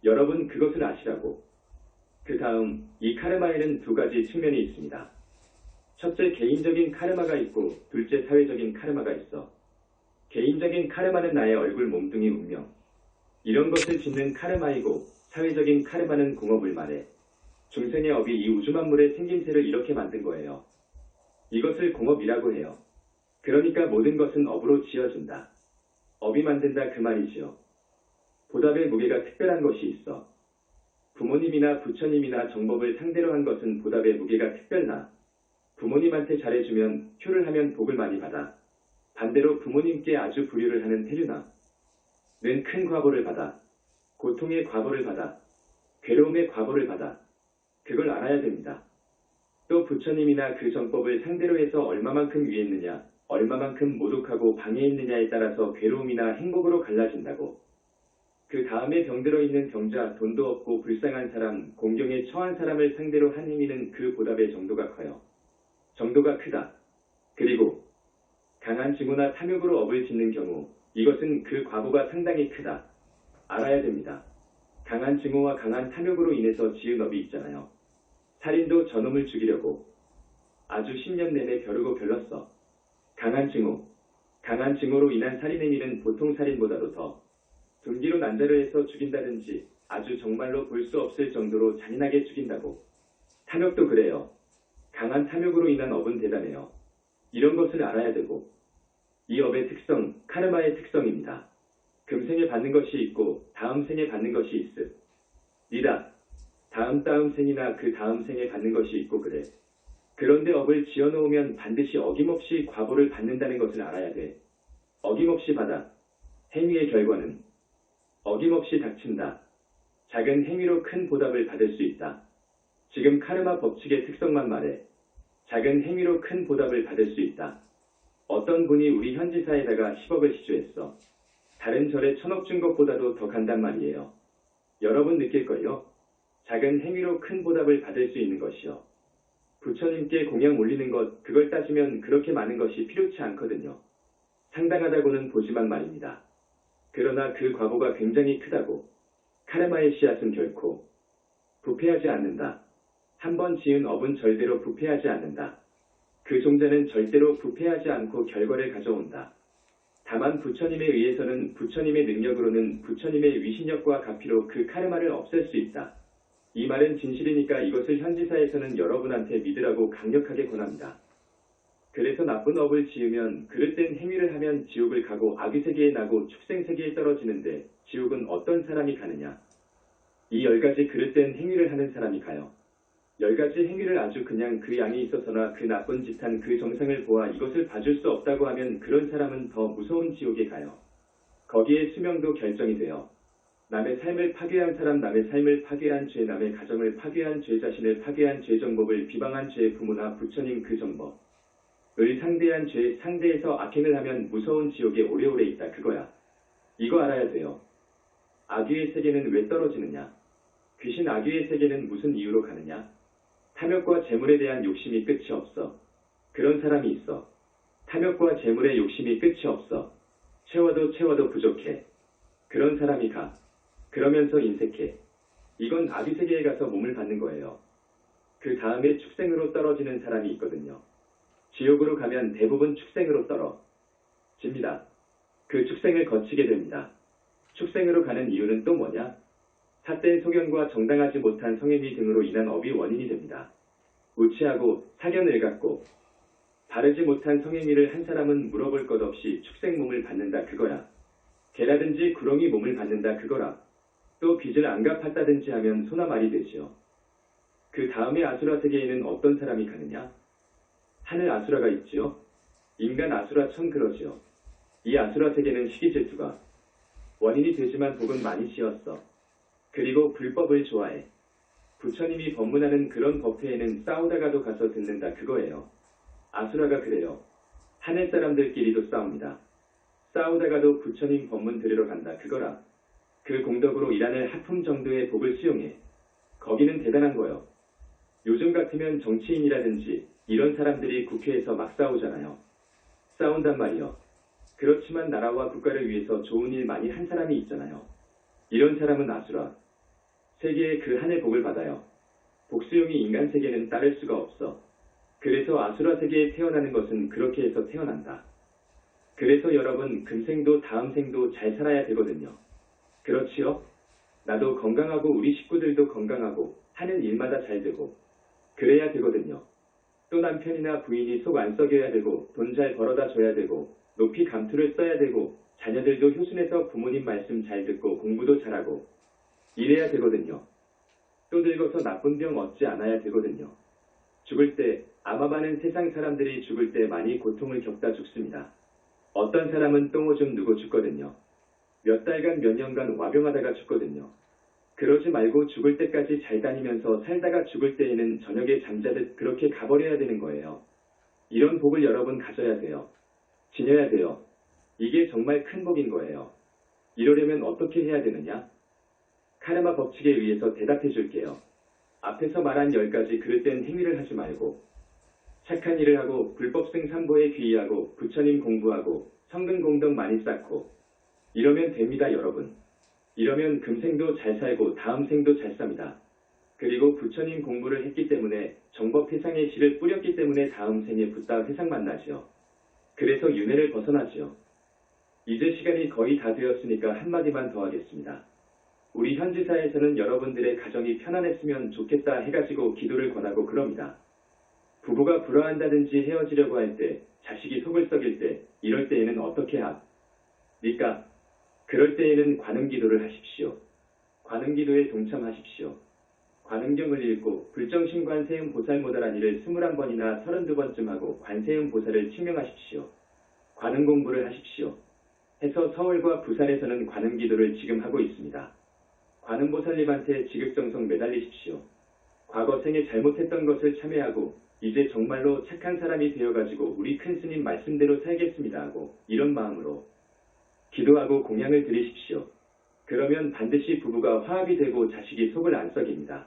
여러분 그것을 아시라고. 그 다음 이 카르마에는 두 가지 측면이 있습니다. 첫째 개인적인 카르마가 있고 둘째 사회적인 카르마가 있어. 개인적인 카르마는 나의 얼굴, 몸뚱이, 운명. 이런 것을 짓는 카르마이고 사회적인 카르마는 공업을 말해. 중생의 업이 이 우주만물의 생김새를 이렇게 만든 거예요. 이것을 공업이라고 해요. 그러니까 모든 것은 업으로 지어진다. 업이 만든다 그 말이지요. 보답의 무게가 특별한 것이 있어. 부모님이나 부처님이나 정법을 상대로 한 것은 보답의 무게가 특별나. 부모님한테 잘해주면 효를 하면 복을 많이 받아. 반대로 부모님께 아주 불효를 하는 태류나 는 큰 과보를 받아. 고통의 과보를 받아. 괴로움의 과보를 받아. 그걸 알아야 됩니다. 또 부처님이나 그 정법을 상대로 해서 얼마만큼 위했느냐, 얼마만큼 모독하고 방해했느냐에 따라서 괴로움이나 행복으로 갈라진다고. 그 다음에 병들어 있는 병자, 돈도 없고 불쌍한 사람, 공경에 처한 사람을 상대로 한 행위는 그 보답의 정도가 커요. 정도가 크다. 그리고 강한 증오나 탐욕으로 업을 짓는 경우 이것은 그 과보가 상당히 크다. 알아야 됩니다. 강한 증오와 강한 탐욕으로 인해서 지은 업이 있잖아요. 살인도 저놈을 죽이려고 아주 10년 내내 벼르고 별렀어. 강한 증오로 인한 살인 행위는 보통 살인보다도 더 둔기로 난자를 해서 죽인다든지 아주 정말로 볼 수 없을 정도로 잔인하게 죽인다고. 탐욕도 그래요. 강한 탐욕으로 인한 업은 대단해요. 이런 것을 알아야 되고. 이 업의 특성, 카르마의 특성입니다. 금생에 받는 것이 있고 다음 생에 받는 것이 있으리다. 다음 생이나 그 다음 생에 받는 것이 있고 그래. 그런데 업을 지어놓으면 반드시 어김없이 과보를 받는다는 것을 알아야 돼. 어김없이 받아. 행위의 결과는 어김없이 닥친다. 작은 행위로 큰 보답을 받을 수 있다. 지금 카르마 법칙의 특성만 말해. 작은 행위로 큰 보답을 받을 수 있다. 어떤 분이 우리 현지사에다가 10억을 시주했어. 다른 절에 1000억 준 것보다도 더 간단 말이에요. 여러분 느낄걸요? 작은 행위로 큰 보답을 받을 수 있는 것이요. 부처님께 공양 올리는 것, 그걸 따지면 그렇게 많은 것이 필요치 않거든요. 상당하다고는 보지만 말입니다. 그러나 그 과보가 굉장히 크다고. 카르마의 씨앗은 결코 부패하지 않는다. 한번 지은 업은 절대로 부패하지 않는다. 그 종자는 절대로 부패하지 않고 결과를 가져온다. 다만 부처님에 의해서는 부처님의 능력으로는 부처님의 위신력과 가피로 그 카르마를 없앨 수 있다. 이 말은 진실이니까 이것을 현지사에서는 여러분한테 믿으라고 강력하게 권합니다. 그래서 나쁜 업을 지으면 그릇된 행위를 하면 지옥을 가고 아귀세계에 나고 축생세계에 떨어지는데 지옥은 어떤 사람이 가느냐? 이 10가지 그릇된 행위를 하는 사람이 가요. 10가지 행위를 아주 그냥 그 양이 있어서나 그 나쁜 짓한 그 정상을 보아 이것을 봐줄 수 없다고 하면 그런 사람은 더 무서운 지옥에 가요. 거기에 수명도 결정이 돼요. 남의 삶을 파괴한 사람, 남의 삶을 파괴한 죄, 남의 가정을 파괴한 죄, 자신을 파괴한 죄, 정법을 비방한 죄, 부모나 부처님 그 정법을 상대한 죄, 상대에서 악행을 하면 무서운 지옥에 오래오래 있다 그거야. 이거 알아야 돼요. 악귀의 세계는 왜 떨어지느냐? 귀신 악귀의 세계는 무슨 이유로 가느냐? 탐욕과 재물에 대한 욕심이 끝이 없어. 그런 사람이 있어. 탐욕과 재물의 욕심이 끝이 없어. 채워도 부족해. 그런 사람이 가. 그러면서 인색해. 이건 아귀세계에 가서 몸을 받는 거예요. 그 다음에 축생으로 떨어지는 사람이 있거든요. 지옥으로 가면 대부분 축생으로 떨어집니다. 그 축생을 거치게 됩니다. 축생으로 가는 이유는 또 뭐냐? 삿된 소견과 정당하지 못한 성행위 등으로 인한 업이 원인이 됩니다. 우치하고 사견을 갖고 바르지 못한 성행위를 한 사람은 물어볼 것 없이 축생 몸을 받는다 그거야. 개라든지 구렁이 몸을 받는다 그거라. 또 빚을 안 갚았다든지 하면 소나 말이 되지요. 그 다음에 아수라 세계에는 어떤 사람이 가느냐? 하늘 아수라가 있지요. 인간 아수라 천 그러지요. 이 아수라 세계는 시기질투가 원인이 되지만 복은 많이 지었어. 그리고 불법을 좋아해. 부처님이 법문하는 그런 법회에는 싸우다가도 가서 듣는다 그거예요. 아수라가 그래요. 하늘 사람들끼리도 싸웁니다. 싸우다가도 부처님 법문 들으러 간다 그거라. 그 공덕으로 이란을 하품 정도의 복을 수용해. 거기는 대단한 거요. 요즘 같으면 정치인이라든지 이런 사람들이 국회에서 막 싸우잖아요. 싸운단 말이요. 그렇지만 나라와 국가를 위해서 좋은 일 많이 한 사람이 있잖아요. 이런 사람은 아수라. 세계의 그 한의 복을 받아요. 복수용이 인간 세계는 따를 수가 없어. 그래서 아수라 세계에 태어나는 것은 그렇게 해서 태어난다. 그래서 여러분 금생도 다음 생도 잘 살아야 되거든요. 그렇지요? 나도 건강하고 우리 식구들도 건강하고 하는 일마다 잘 되고 그래야 되거든요. 또 남편이나 부인이 속 안 썩여야 되고 돈 잘 벌어다 줘야 되고 높이 감투를 써야 되고 자녀들도 효순해서 부모님 말씀 잘 듣고 공부도 잘하고 이래야 되거든요. 또 늙어서 나쁜 병 얻지 않아야 되거든요. 죽을 때 아마 많은 세상 사람들이 죽을 때 많이 고통을 겪다 죽습니다. 어떤 사람은 똥오줌 누고 죽거든요. 몇 달간 몇 년간 와병하다가 죽거든요. 그러지 말고 죽을 때까지 잘 다니면서 살다가 죽을 때에는 저녁에 잠자듯 그렇게 가버려야 되는 거예요. 이런 복을 여러분 가져야 돼요. 지녀야 돼요. 이게 정말 큰 복인 거예요. 이러려면 어떻게 해야 되느냐? 카르마 법칙에 의해서 대답해 줄게요. 앞에서 말한 10가지 그릇된 행위를 하지 말고 착한 일을 하고 불법승 삼보에 귀의하고 부처님 공부하고 성근 공덕 많이 쌓고 이러면 됩니다 여러분. 이러면 금생도 잘 살고 다음 생도 잘 삽니다. 그리고 부처님 공부를 했기 때문에 정법 회상의 씨를 뿌렸기 때문에 다음 생에 붓다 회상 만나지요. 그래서 윤회를 벗어나지요. 이제 시간이 거의 다 되었으니까 한마디만 더 하겠습니다. 우리 현지사에서는 여러분들의 가정이 편안했으면 좋겠다 해가지고 기도를 권하고 그럽니다. 부부가 불화한다든지 헤어지려고 할 때, 자식이 속을 썩일 때, 이럴 때에는 어떻게 합니까? 그럴 때에는 관음기도를 하십시오. 관음기도에 동참하십시오. 관음경을 읽고 불정신 관세음 보살 모다라니를 21번이나 32번쯤 하고 관세음 보살을 칭명하십시오. 관음 공부를 하십시오. 해서 서울과 부산에서는 관음기도를 지금 하고 있습니다. 관음보살님한테 지극정성 매달리십시오. 과거 생에 잘못했던 것을 참회하고 이제 정말로 착한 사람이 되어가지고 우리 큰 스님 말씀대로 살겠습니다 하고 이런 마음으로 기도하고 공양을 드리십시오. 그러면 반드시 부부가 화합이 되고 자식이 속을 안 썩입니다.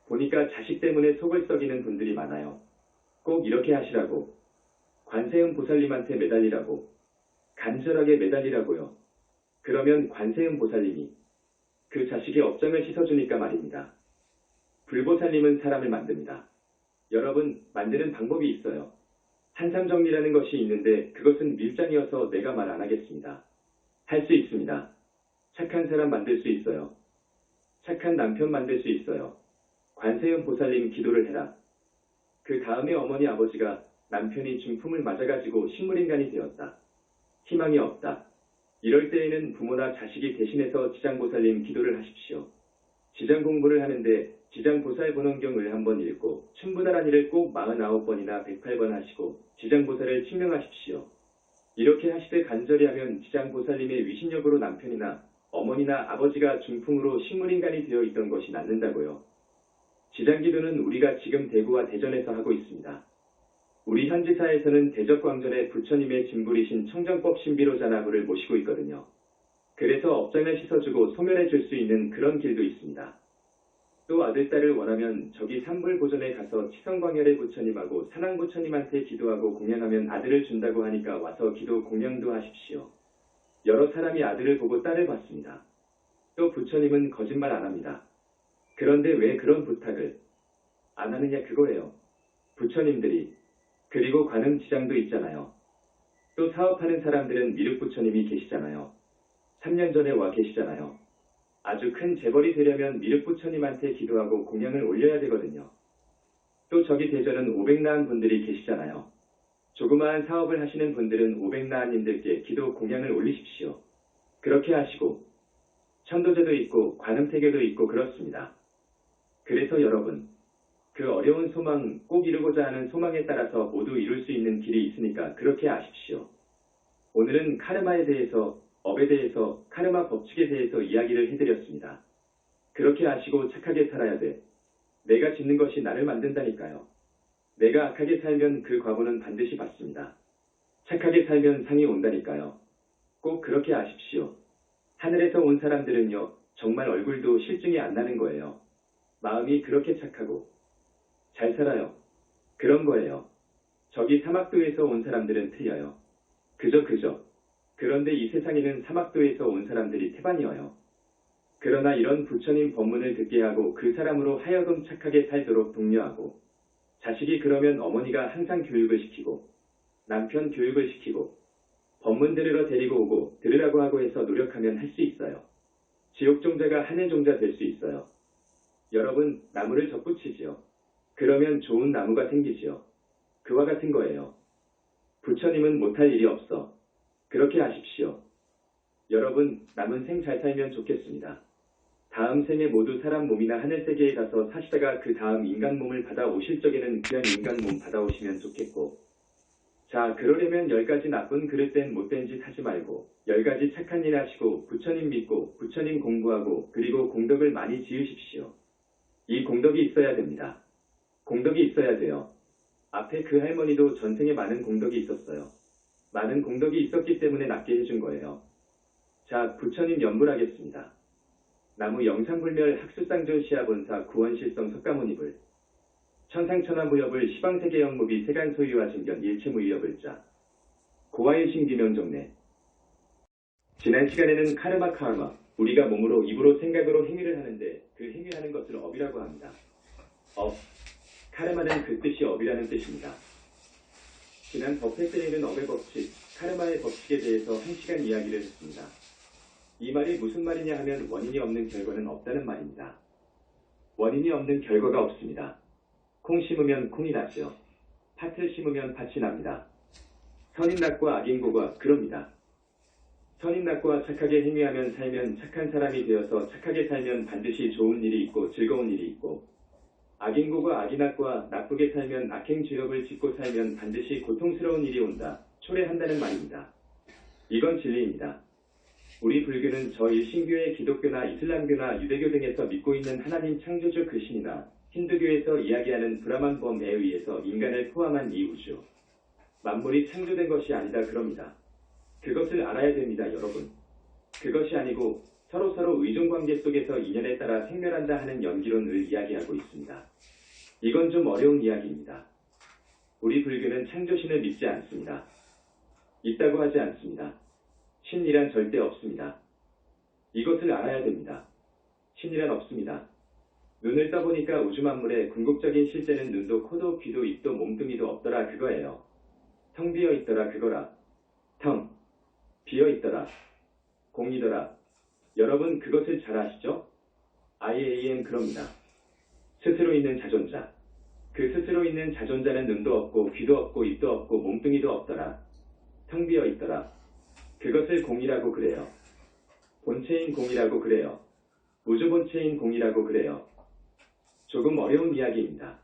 보니까 자식 때문에 속을 썩이는 분들이 많아요. 꼭 이렇게 하시라고. 관세음 보살님한테 매달리라고. 간절하게 매달리라고요. 그러면 관세음 보살님이 그 자식의 업장을 씻어주니까 말입니다. 불보살님은 사람을 만듭니다. 여러분, 만드는 방법이 있어요. 한삼정리라는 것이 있는데 그것은 밀장이어서 내가 말 안 하겠습니다. 할 수 있습니다. 착한 사람 만들 수 있어요. 착한 남편 만들 수 있어요. 관세음 보살님 기도를 해라. 그 다음에 어머니 아버지가 남편이 중풍을 맞아가지고 식물인간이 되었다. 희망이 없다. 이럴 때에는 부모나 자식이 대신해서 지장보살님 기도를 하십시오. 지장 공부를 하는데 지장보살본원경을 한번 읽고 춘부다라니를 꼭 49번이나 108번 하시고 지장보살을 칭명하십시오. 이렇게 하시되 간절히 하면 지장보살님의 위신력으로 남편이나 어머니나 아버지가 중풍으로 식물인간이 되어 있던 것이 낫는다고요. 지장기도는 우리가 지금 대구와 대전에서 하고 있습니다. 우리 현지사에서는 대적광전에 부처님의 진불이신 청정법 신비로자나부를 모시고 있거든요. 그래서 업장을 씻어주고 소멸해 줄 수 있는 그런 길도 있습니다. 또 아들, 딸을 원하면 저기 삼불보전에 가서 치성광열의 부처님하고 산왕부처님한테 기도하고 공양하면 아들을 준다고 하니까 와서 기도 공양도 하십시오. 여러 사람이 아들을 보고 딸을 받습니다. 또 부처님은 거짓말 안 합니다. 그런데 왜 그런 부탁을 안 하느냐 그거예요. 부처님들이 그리고 관음지장도 있잖아요. 또 사업하는 사람들은 미륵부처님이 계시잖아요. 3년 전에 와 계시잖아요. 아주 큰 재벌이 되려면 미륵부처님한테 기도하고 공양을 올려야 되거든요. 또 저기 대전은 500나은 분들이 계시잖아요. 조그마한 사업을 하시는 분들은 500나은님들께 기도 공양을 올리십시오. 그렇게 하시고 천도제도 있고 관음태교도 있고 그렇습니다. 그래서 여러분, 그 어려운 소망, 꼭 이루고자 하는 소망에 따라서 모두 이룰 수 있는 길이 있으니까 그렇게 아십시오. 오늘은 카르마에 대해서, 업에 대해서, 카르마 법칙에 대해서 이야기를 해드렸습니다. 그렇게 아시고 착하게 살아야 돼. 내가 짓는 것이 나를 만든다니까요. 내가 악하게 살면 그 과보는 반드시 받습니다. 착하게 살면 상이 온다니까요. 꼭 그렇게 아십시오. 하늘에서 온 사람들은요, 정말 얼굴도 실증이 안 나는 거예요. 마음이 그렇게 착하고 잘 살아요. 그런 거예요. 저기 사막도에서 온 사람들은 틀려요. 그저 그런데 이 세상에는 사막도에서 온 사람들이 태반이어요. 그러나 이런 부처님 법문을 듣게 하고 그 사람으로 하여금 착하게 살도록 독려하고, 자식이 그러면 어머니가 항상 교육을 시키고, 남편 교육을 시키고, 법문 들으러 데리고 오고 들으라고 하고 해서 노력하면 할 수 있어요. 지옥 종자가 하늘 종자 될 수 있어요. 여러분, 나무를 접붙이지요. 그러면 좋은 나무가 생기지요. 그와 같은 거예요. 부처님은 못할 일이 없어. 그렇게 하십시오. 여러분, 남은 생 잘 살면 좋겠습니다. 다음 생에 모두 사람 몸이나 하늘세계에 가서 사시다가 그 다음 인간 몸을 받아오실 적에는 그냥 인간 몸 받아오시면 좋겠고, 자, 그러려면 10가지 나쁜 그릇된 못된 짓 하지 말고 10가지 착한 일 하시고 부처님 믿고 부처님 공부하고 그리고 공덕을 많이 지으십시오. 이 공덕이 있어야 됩니다. 공덕이 있어야 돼요. 앞에 그 할머니도 전생에 많은 공덕이 있었어요. 많은 공덕이 있었기 때문에 낫게 해준 거예요. 자, 부처님 연불하겠습니다. 나무 영상불멸 학수쌍조 시아본사 구원실성 석가모니불 천상천하무협을 시방세계영무비 세간소유와 증견 일체무이협을자 고화일신 비명정례. 지난 시간에는 카르마 우리가 몸으로 입으로 생각으로 행위를 하는데 그 행위하는 것을 업이라고 합니다. 카르마는 그 뜻이 업이라는 뜻입니다. 지난 버페스에는 업의 법칙, 카르마의 법칙에 대해서 1시간 이야기를 했습니다. 이 말이 무슨 말이냐 하면 원인이 없는 결과는 없다는 말입니다. 원인이 없는 결과가 없습니다. 콩 심으면 콩이 나죠. 팥을 심으면 팥이 납니다. 선인낙과 악인고가 그럽니다. 선인낙과 착하게 행위하면 살면 착한 사람이 되어서 착하게 살면 반드시 좋은 일이 있고 즐거운 일이 있고, 악인고가 악인낙과 나쁘게 살면 악행죄업을 짓고 살면 반드시 고통스러운 일이 온다, 초래한다는 말입니다. 이건 진리입니다. 우리 불교는 저 일신교의 기독교나 이슬람교나 유대교 등에서 믿고 있는 하나님 창조주 그 신이나 힌두교에서 이야기하는 브라만범에 의해서 인간을 포함한 이 우주, 만물이 창조된 것이 아니다 그럽니다. 그것을 알아야 됩니다, 여러분. 그것이 아니고 서로서로 의존관계 속에서 인연에 따라 생멸한다 하는 연기론을 이야기하고 있습니다. 이건 좀 어려운 이야기입니다. 우리 불교는 창조신을 믿지 않습니다. 있다고 하지 않습니다. 신이란 절대 없습니다. 이것을 알아야 됩니다. 신이란 없습니다. 눈을 떠보니까 우주 만물의 궁극적인 실제는 눈도 코도 귀도 입도 몸뚱이도 없더라 그거예요. 텅 비어 있더라 그거라. 텅 비어 있더라. 공이더라. 여러분 그것을 잘 아시죠? IAM 그럽니다. 스스로 있는 자존자. 그 스스로 있는 자존자는 눈도 없고 귀도 없고 입도 없고 몸뚱이도 없더라. 텅 비어 있더라. 그것을 공이라고 그래요. 본체인 공이라고 그래요. 우주 본체인 공이라고 그래요. 조금 어려운 이야기입니다.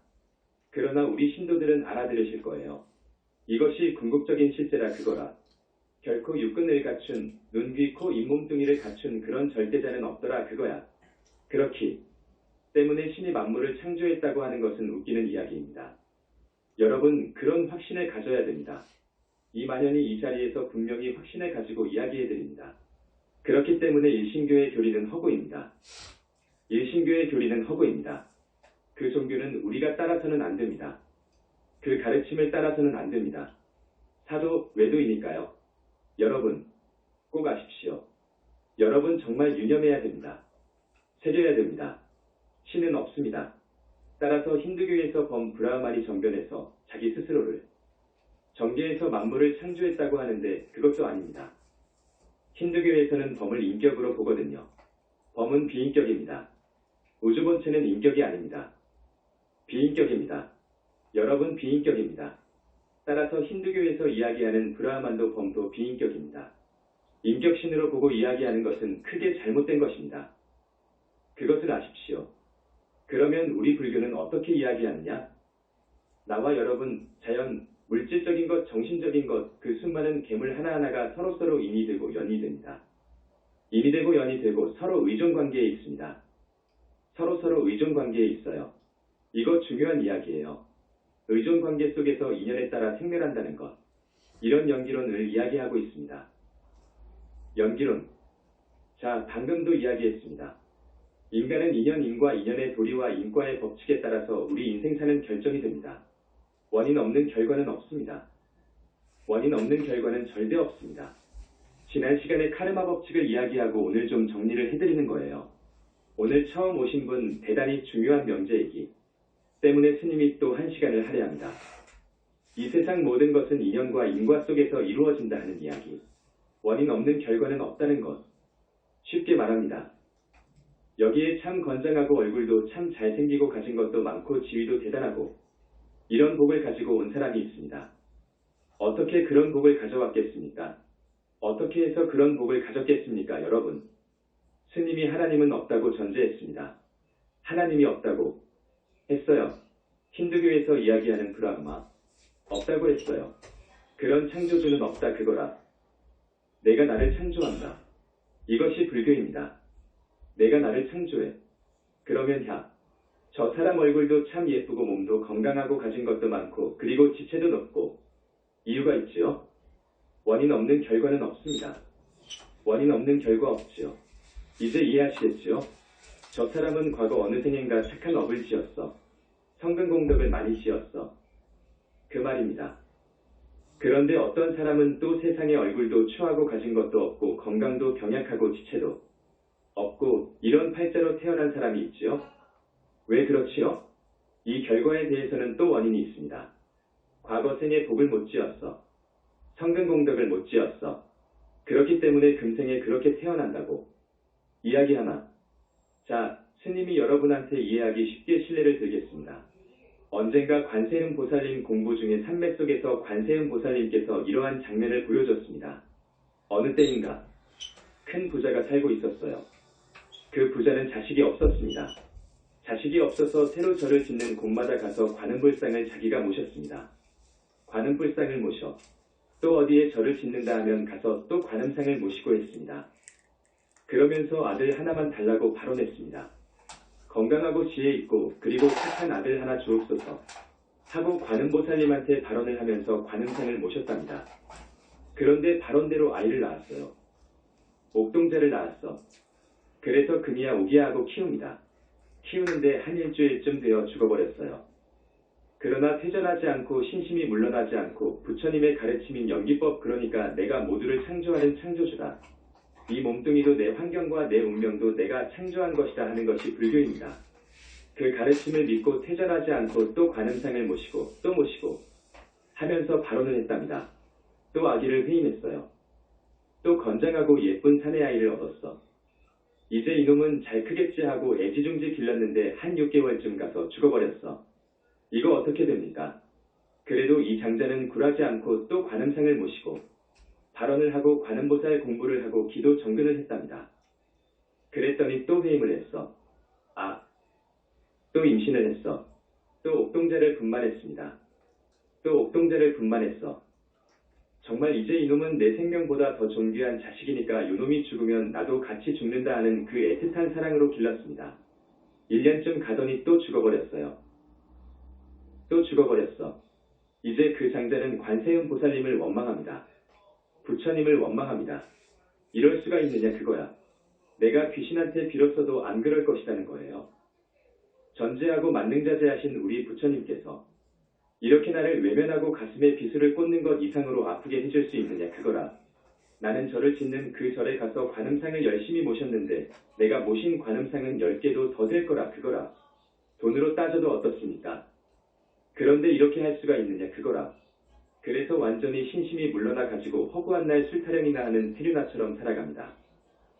그러나 우리 신도들은 알아들으실 거예요. 이것이 궁극적인 실제라 그거라. 결코 육근을 갖춘 눈, 귀, 코, 잇몸뚱이를 갖춘 그런 절대자는 없더라 그거야. 그렇기 때문에 신이 만물을 창조했다고 하는 것은 웃기는 이야기입니다. 여러분 그런 확신을 가져야 됩니다. 이 만연이 이 자리에서 분명히 확신을 가지고 이야기해드립니다. 그렇기 때문에 일신교의 교리는 허구입니다. 일신교의 교리는 허구입니다. 그 종교는 우리가 따라서는 안 됩니다. 그 가르침을 따라서는 안 됩니다. 사도 외도이니까요. 여러분 꼭 아십시오. 여러분 정말 유념해야 됩니다. 새겨야 됩니다. 신은 없습니다. 따라서 힌두교에서 범 브라흐마리 정변에서 자기 스스로를 정계에서 만물을 창조했다고 하는데 그것도 아닙니다. 힌두교에서는 범을 인격으로 보거든요. 범은 비인격입니다. 우주 본체는 인격이 아닙니다. 비인격입니다. 여러분 비인격입니다. 따라서 힌두교에서 이야기하는 브라흐만도 범도 비인격입니다. 인격신으로 보고 이야기하는 것은 크게 잘못된 것입니다. 그것을 아십시오. 그러면 우리 불교는 어떻게 이야기하느냐? 나와 여러분, 자연, 물질적인 것, 정신적인 것, 그 수많은 괴물 하나하나가 서로서로 인이 되고 연이 됩니다. 인이 되고 연이 되고 서로 의존관계에 있습니다. 서로서로 의존관계에 있어요. 이거 중요한 이야기예요. 의존관계 속에서 인연에 따라 생멸한다는 것. 이런 연기론을 이야기하고 있습니다. 연기론. 자, 방금도 이야기했습니다. 인간은 인연과 인연의 도리와 인과의 법칙에 따라서 우리 인생사는 결정이 됩니다. 원인 없는 결과는 없습니다. 원인 없는 결과는 절대 없습니다. 지난 시간에 카르마 법칙을 이야기하고 오늘 좀 정리를 해드리는 거예요. 오늘 처음 오신 분 대단히 중요한 명제이기 때문에 스님이 또 1시간을 할애합니다. 이 세상 모든 것은 인연과 인과 속에서 이루어진다 하는 이야기. 원인 없는 결과는 없다는 것. 쉽게 말합니다. 여기에 참 건장하고 얼굴도 참 잘생기고 가진 것도 많고 지위도 대단하고 이런 복을 가지고 온 사람이 있습니다. 어떻게 그런 복을 가져왔겠습니까? 어떻게 해서 그런 복을 가졌겠습니까, 여러분? 스님이 하나님은 없다고 전제했습니다. 하나님이 없다고 했어요. 힌두교에서 이야기하는 브라흐마. 없다고 했어요. 그런 창조주는 없다 그거라. 내가 나를 창조한다. 이것이 불교입니다. 내가 나를 창조해. 그러면 저 사람 얼굴도 참 예쁘고 몸도 건강하고 가진 것도 많고 그리고 지체도 높고 이유가 있지요? 원인 없는 결과는 없습니다. 원인 없는 결과 없지요. 이제 이해하시겠지요? 저 사람은 과거 어느 생인가 착한 업을 지었어. 성근공덕을 많이 지었어. 그 말입니다. 그런데 어떤 사람은 또 세상에 얼굴도 추하고 가진 것도 없고 건강도 병약하고 지체도 없고 이런 팔자로 태어난 사람이 있지요? 왜 그렇지요? 이 결과에 대해서는 또 원인이 있습니다. 과거 생에 복을 못 지었어. 성근공덕을 못 지었어. 그렇기 때문에 금생에 그렇게 태어난다고. 이야기 하나. 자, 스님이 여러분한테 이해하기 쉽게 실례를 드리겠습니다. 언젠가 관세음 보살님 공부 중에 산매 속에서 관세음 보살님께서 이러한 장면을 보여줬습니다. 어느 때인가 큰 부자가 살고 있었어요. 그 부자는 자식이 없었습니다. 자식이 없어서 새로 절을 짓는 곳마다 가서 관음불상을 자기가 모셨습니다. 관음불상을 모셔 또 어디에 절을 짓는다 하면 가서 또 관음상을 모시고 했습니다. 그러면서 아들 하나만 달라고 발언했습니다. 건강하고 지혜 있고 그리고 착한 아들 하나 주옵소서 하고 관음보살님한테 발언을 하면서 관음상을 모셨답니다. 그런데 발언대로 아이를 낳았어요. 옥동자를 낳았어. 그래서 금이야 오기야 하고 키웁니다. 키우는데 한 일주일쯤 되어 죽어버렸어요. 그러나 퇴전하지 않고 신심이 물러나지 않고 부처님의 가르침인 연기법 그러니까 내가 모두를 창조하는 창조주다. 이 몸뚱이도 내 환경과 내 운명도 내가 창조한 것이다 하는 것이 불교입니다. 그 가르침을 믿고 퇴전하지 않고 또 관음상을 모시고 또 모시고 하면서 발언을 했답니다. 또 아기를 회임했어요. 또 건장하고 예쁜 사내 아이를 얻었어. 이제 이놈은 잘 크겠지 하고 애지중지 길렀는데 한 6개월쯤 가서 죽어버렸어. 이거 어떻게 됩니까? 그래도 이 장자는 굴하지 않고 또 관음상을 모시고 발언을 하고 관음보살 공부를 하고 기도 정근을 했답니다. 그랬더니 또 회임을 했어. 또 임신을 했어. 또 옥동자를 분만했습니다. 또 옥동자를 분만했어. 정말 이제 이놈은 내 생명보다 더 존귀한 자식이니까 요놈이 죽으면 나도 같이 죽는다 하는 그 애틋한 사랑으로 길렀습니다. 1년쯤 가더니 또 죽어버렸어요. 또 죽어버렸어. 이제 그 장자는 관세음 보살님을 원망합니다. 부처님을 원망합니다. 이럴 수가 있느냐 그거야. 내가 귀신한테 빌었어도 안 그럴 것이라는 거예요. 전제하고 만능자재하신 우리 부처님께서 이렇게 나를 외면하고 가슴에 비수를 꽂는 것 이상으로 아프게 해줄 수 있느냐 그거라. 나는 절을 짓는 그 절에 가서 관음상을 열심히 모셨는데 내가 모신 관음상은 10개도 더 될 거라 그거라. 돈으로 따져도 어떻습니까? 그런데 이렇게 할 수가 있느냐 그거라. 그래서 완전히 신심이 물러나 가지고 허구한 날 술타령이나 하는 세류나처럼 살아갑니다.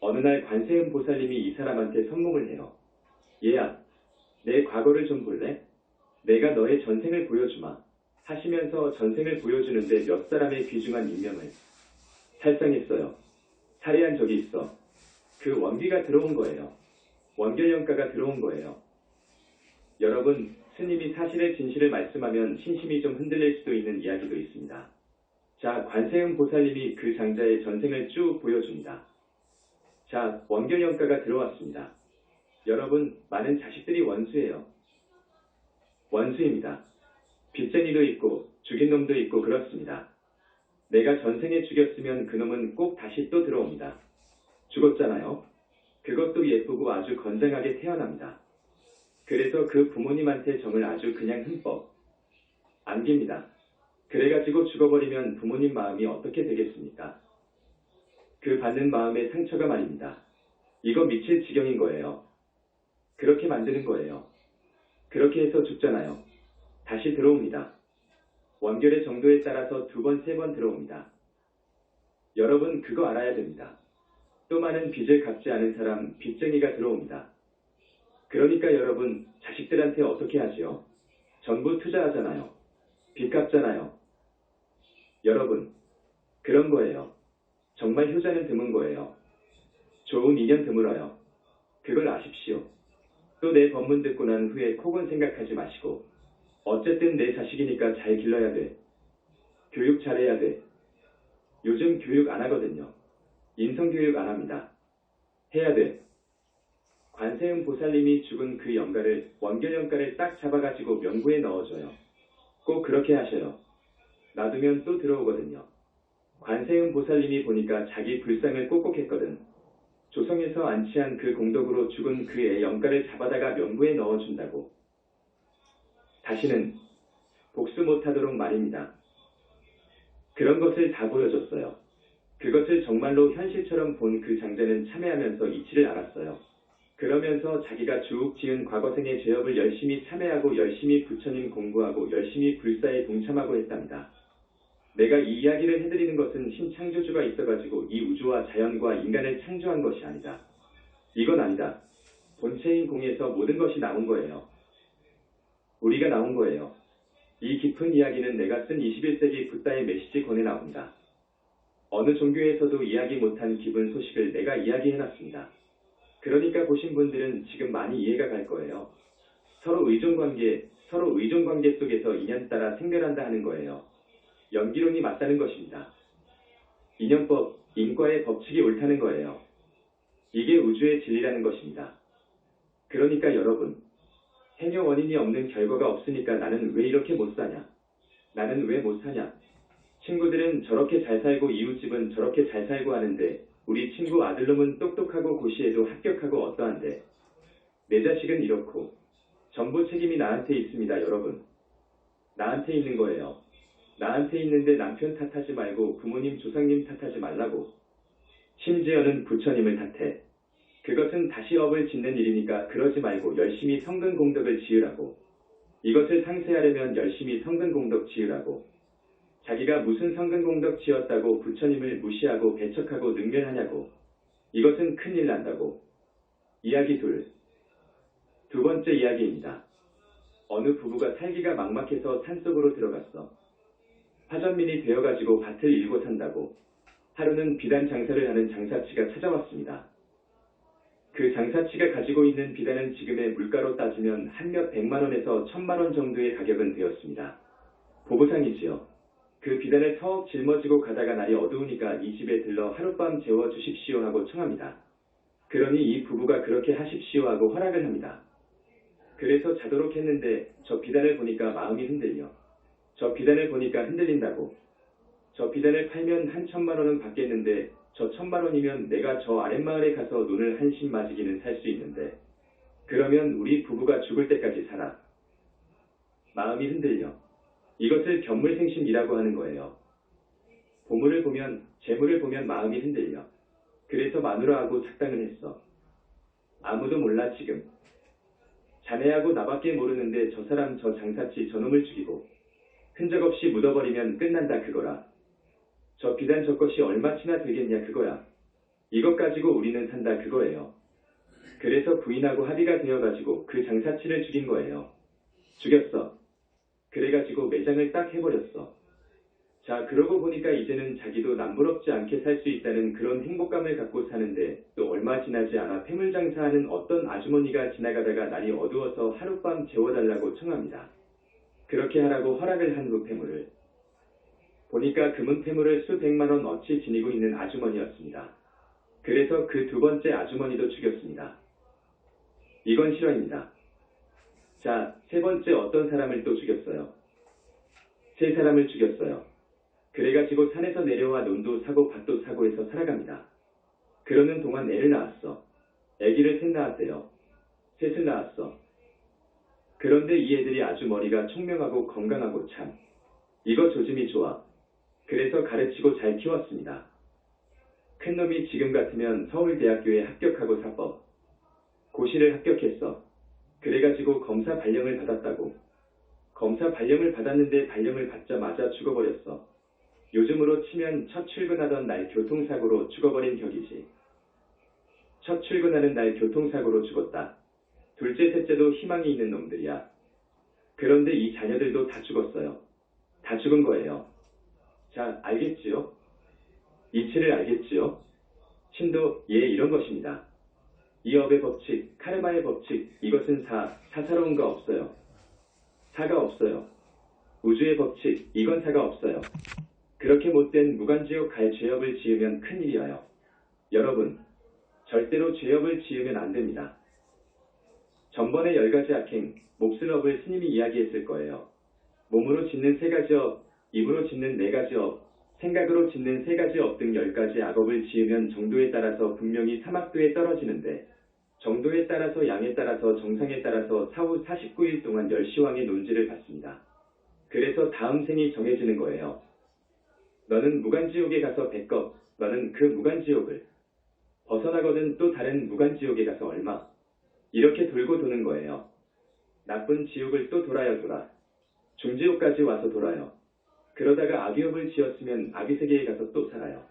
어느 날 관세음 보살님이 이 사람한테 선몽을 해요. 얘야, 내 과거를 좀 볼래? 내가 너의 전생을 보여주마. 하시면서 전생을 보여주는데 몇 사람의 귀중한 인명을 살상했어요. 살해한 적이 있어. 그 원기가 들어온 거예요. 원결영가가 들어온 거예요. 여러분, 스님이 사실의 진실을 말씀하면 신심이 좀 흔들릴 수도 있는 이야기도 있습니다. 자, 관세음 보살님이 그 장자의 전생을 쭉 보여줍니다. 자, 원결영가가 들어왔습니다. 여러분, 많은 자식들이 원수예요. 원수입니다. 빚쟁이도 있고 죽인 놈도 있고 그렇습니다. 내가 전생에 죽였으면 그놈은 꼭 다시 또 들어옵니다. 죽었잖아요. 그것도 예쁘고 아주 건장하게 태어납니다. 그래서 그 부모님한테 정을 아주 그냥 흠뻑 안깁니다. 그래가지고 죽어버리면 부모님 마음이 어떻게 되겠습니까? 그 받는 마음의 상처가 말입니다. 이거 미칠 지경인 거예요. 그렇게 만드는 거예요. 그렇게 해서 죽잖아요. 다시 들어옵니다. 원결의 정도에 따라서 2번, 3번 들어옵니다. 여러분 그거 알아야 됩니다. 또 많은 빚을 갚지 않은 사람, 빚쟁이가 들어옵니다. 그러니까 여러분 자식들한테 어떻게 하지요? 전부 투자하잖아요. 빚 갚잖아요. 여러분 그런 거예요. 정말 효자는 드문 거예요. 좋은 인연 드물어요. 그걸 아십시오. 또 내 법문 듣고 난 후에 콕은 생각하지 마시고 어쨌든 내 자식이니까 잘 길러야 돼. 교육 잘해야 돼. 요즘 교육 안 하거든요. 인성교육 안 합니다. 해야 돼. 관세음 보살님이 죽은 그 영가를 원결영가를 딱 잡아가지고 명부에 넣어줘요. 꼭 그렇게 하셔요. 놔두면 또 들어오거든요. 관세음 보살님이 보니까 자기 불상을 꼭꼭 했거든. 조성에서 안치한 그 공덕으로 죽은 그의 영가를 잡아다가 명부에 넣어준다고. 다시는 복수 못하도록 말입니다. 그런 것을 다 보여줬어요. 그것을 정말로 현실처럼 본 그 장자는 참회하면서 이치를 알았어요. 그러면서 자기가 쭉 지은 과거생의 죄업을 열심히 참회하고 열심히 부처님 공부하고 열심히 불사에 동참하고 했답니다. 내가 이 이야기를 해드리는 것은 신창조주가 있어가지고 이 우주와 자연과 인간을 창조한 것이 아니다. 이건 아니다. 본체인 공에서 모든 것이 나온 거예요. 우리가 나온 거예요. 이 깊은 이야기는 내가 쓴 21세기 붓다의 메시지 권에 나옵니다. 어느 종교에서도 이야기 못한 깊은 소식을 내가 이야기해놨습니다. 그러니까 보신 분들은 지금 많이 이해가 갈 거예요. 서로 의존관계 속에서 인연 따라 생멸한다 하는 거예요. 연기론이 맞다는 것입니다. 인연법, 인과의 법칙이 옳다는 거예요. 이게 우주의 진리라는 것입니다. 그러니까 여러분, 행여 원인이 없는 결과가 없으니까 나는 왜 이렇게 못 사냐? 나는 왜 못 사냐? 친구들은 저렇게 잘 살고 이웃집은 저렇게 잘 살고 하는데 우리 친구 아들놈은 똑똑하고 고시에도 합격하고 어떠한데 내 자식은 이렇고 전부 책임이 나한테 있습니다. 여러분. 나한테 있는 거예요. 나한테 있는데 남편 탓하지 말고 부모님 조상님 탓하지 말라고. 심지어는 부처님을 탓해. 그것은 다시 업을 짓는 일이니까 그러지 말고 열심히 성근 공덕을 지으라고. 이것을 상세하려면 열심히 성근 공덕 지으라고. 자기가 무슨 성근 공덕 지었다고 부처님을 무시하고 배척하고 능멸하냐고. 이것은 큰일 난다고. 이야기 둘. 2번째 이야기입니다. 어느 부부가 살기가 막막해서 산속으로 들어갔어. 화전민이 되어가지고 밭을 일고 산다고. 하루는 비단 장사를 하는 장사치가 찾아왔습니다. 그 장사치가 가지고 있는 비단은 지금의 물가로 따지면 한 몇 100만 원에서 1000만 원 정도의 가격은 되었습니다. 보부상이지요. 그 비단을 턱 짊어지고 가다가 날이 어두우니까 이 집에 들러 하룻밤 재워 주십시오 하고 청합니다. 그러니 이 부부가 그렇게 하십시오 하고 허락을 합니다. 그래서 자도록 했는데 저 비단을 보니까 마음이 흔들려. 저 비단을 보니까 흔들린다고. 저 비단을 팔면 한 1000만 원은 받겠는데 저 1000만 원이면 내가 저 아랫마을에 가서 눈을 한심 맞이기는 살 수 있는데 그러면 우리 부부가 죽을 때까지 살아. 마음이 흔들려. 이것을 견물생심이라고 하는 거예요. 보물을 보면 재물을 보면 마음이 흔들려. 그래서 마누라하고 작당을 했어. 아무도 몰라 지금. 자네하고 나밖에 모르는데 저 사람 저 장사치 저놈을 죽이고 흔적 없이 묻어버리면 끝난다 그거라. 저 비단 저 것이 얼마치나 되겠냐 그거야. 이것 가지고 우리는 산다 그거예요. 그래서 부인하고 합의가 되어가지고 그 장사치를 죽인 거예요. 죽였어. 그래가지고 매장을 딱 해버렸어. 자 그러고 보니까 이제는 자기도 남부럽지 않게 살 수 있다는 그런 행복감을 갖고 사는데 또 얼마 지나지 않아 폐물장사하는 어떤 아주머니가 지나가다가 날이 어두워서 하룻밤 재워달라고 청합니다. 그렇게 하라고 허락을 한 후 폐물을. 보니까 금은 폐물을 수백만 원 어치 지니고 있는 아주머니였습니다. 그래서 그 2번째 아주머니도 죽였습니다. 이건 실화입니다. 자, 3번째 어떤 사람을 또 죽였어요. 3사람을 죽였어요. 그래가지고 산에서 내려와 논도 사고 밭도 사고 해서 살아갑니다. 그러는 동안 애를 낳았어. 아기를 3 낳았대요. 3을 낳았어. 그런데 이 애들이 아주 머리가 총명하고 건강하고 참. 이거 조짐이 좋아. 그래서 가르치고 잘 키웠습니다. 큰 놈이 지금 같으면 서울대학교에 합격하고 사법, 고시를 합격했어. 그래가지고 검사 발령을 받았다고. 검사 발령을 받았는데 발령을 받자마자 죽어버렸어. 요즘으로 치면 첫 출근하던 날 교통사고로 죽어버린 격이지. 첫 출근하는 날 교통사고로 죽었다. 둘째, 셋째도 희망이 있는 놈들이야. 그런데 이 자녀들도 다 죽었어요. 다 죽은 거예요. 자, 알겠지요? 이치를 알겠지요? 신도, 예, 이런 것입니다. 이 업의 법칙, 카르마의 법칙, 이것은 사사로운 거 없어요. 사가 없어요. 우주의 법칙, 이건 사가 없어요. 그렇게 못된 무간지옥 갈 죄업을 지으면 큰일이에요. 여러분, 절대로 죄업을 지으면 안 됩니다. 전번에 10가지 악행, 몹쓸 업을 스님이 이야기했을 거예요. 몸으로 짓는 3가지 업, 입으로 짓는 4가지 업, 생각으로 짓는 3가지 업 등 10가지 악업을 지으면 정도에 따라서 분명히 사막도에 떨어지는데, 정도에 따라서 양에 따라서 정상에 따라서 사후 49일 동안 열시왕의 논지를 받습니다. 그래서 다음 생이 정해지는 거예요. 너는 무간지옥에 가서 100겁, 너는 그 무간지옥을 벗어나거든 또 다른 무간지옥에 가서 얼마, 이렇게 돌고 도는 거예요. 나쁜 지옥을 또 돌아요 돌아. 중지옥까지 와서 돌아요. 그러다가 악의업을 지었으면 악의세계에 가서 또 살아요.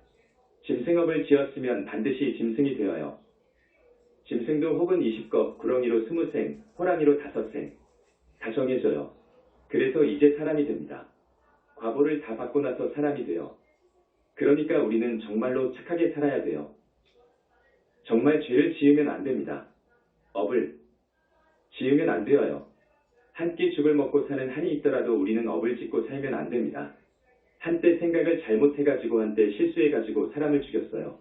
짐승업을 지었으면 반드시 짐승이 되어요. 짐승도 혹은 20겁, 구렁이로 20생, 호랑이로 5생, 다 정해져요. 그래서 이제 사람이 됩니다. 과보를 다 받고 나서 사람이 돼요. 그러니까 우리는 정말로 착하게 살아야 돼요. 정말 죄를 지으면 안 됩니다. 업을 지으면 안 되어요. 한 끼 죽을 먹고 사는 한이 있더라도 우리는 업을 짓고 살면 안 됩니다. 한때 생각을 잘못해가지고 한때 실수해가지고 사람을 죽였어요.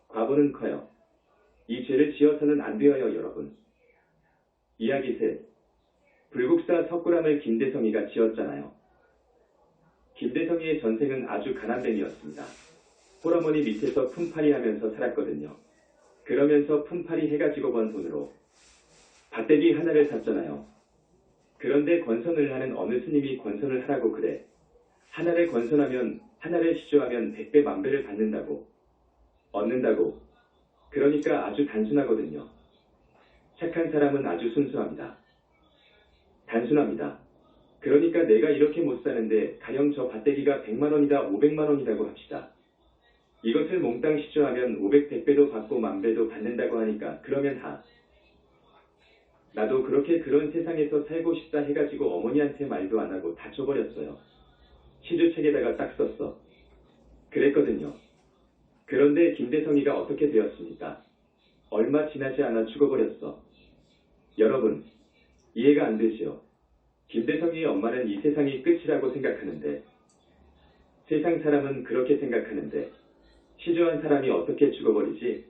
과보는 커요. 이 죄를 지어서는 안 되어요, 여러분. 이야기 셋. 불국사 석굴암을 김대성이가 지었잖아요. 김대성이의 전생은 아주 가난뱅이였습니다. 홀어머니 밑에서 품팔이 하면서 살았거든요. 그러면서 품팔이 해가지고 번 돈으로 밭대기 하나를 샀잖아요. 그런데 권선을 하는 어느 스님이 권선을 하라고 그래. 하나를 권선하면, 하나를 시주하면 100배 만배를 받는다고. 얻는다고. 그러니까 아주 단순하거든요. 착한 사람은 아주 순수합니다. 단순합니다. 그러니까 내가 이렇게 못 사는데 가령 저 밭대기가 100만원이다 500만원이라고 합시다. 이것을 몽땅 시주하면 500, 100배도 받고 만배도 받는다고 하니까 그러면 나도 그렇게 그런 세상에서 살고 싶다 해가지고 어머니한테 말도 안 하고 다 줘버렸어요. 시주책에다가 딱 썼어. 그랬거든요. 그런데 김대성이가 어떻게 되었습니까? 얼마 지나지 않아 죽어버렸어. 여러분, 이해가 안 되지요? 김대성이의 엄마는 이 세상이 끝이라고 생각하는데, 세상 사람은 그렇게 생각하는데, 시주한 사람이 어떻게 죽어버리지?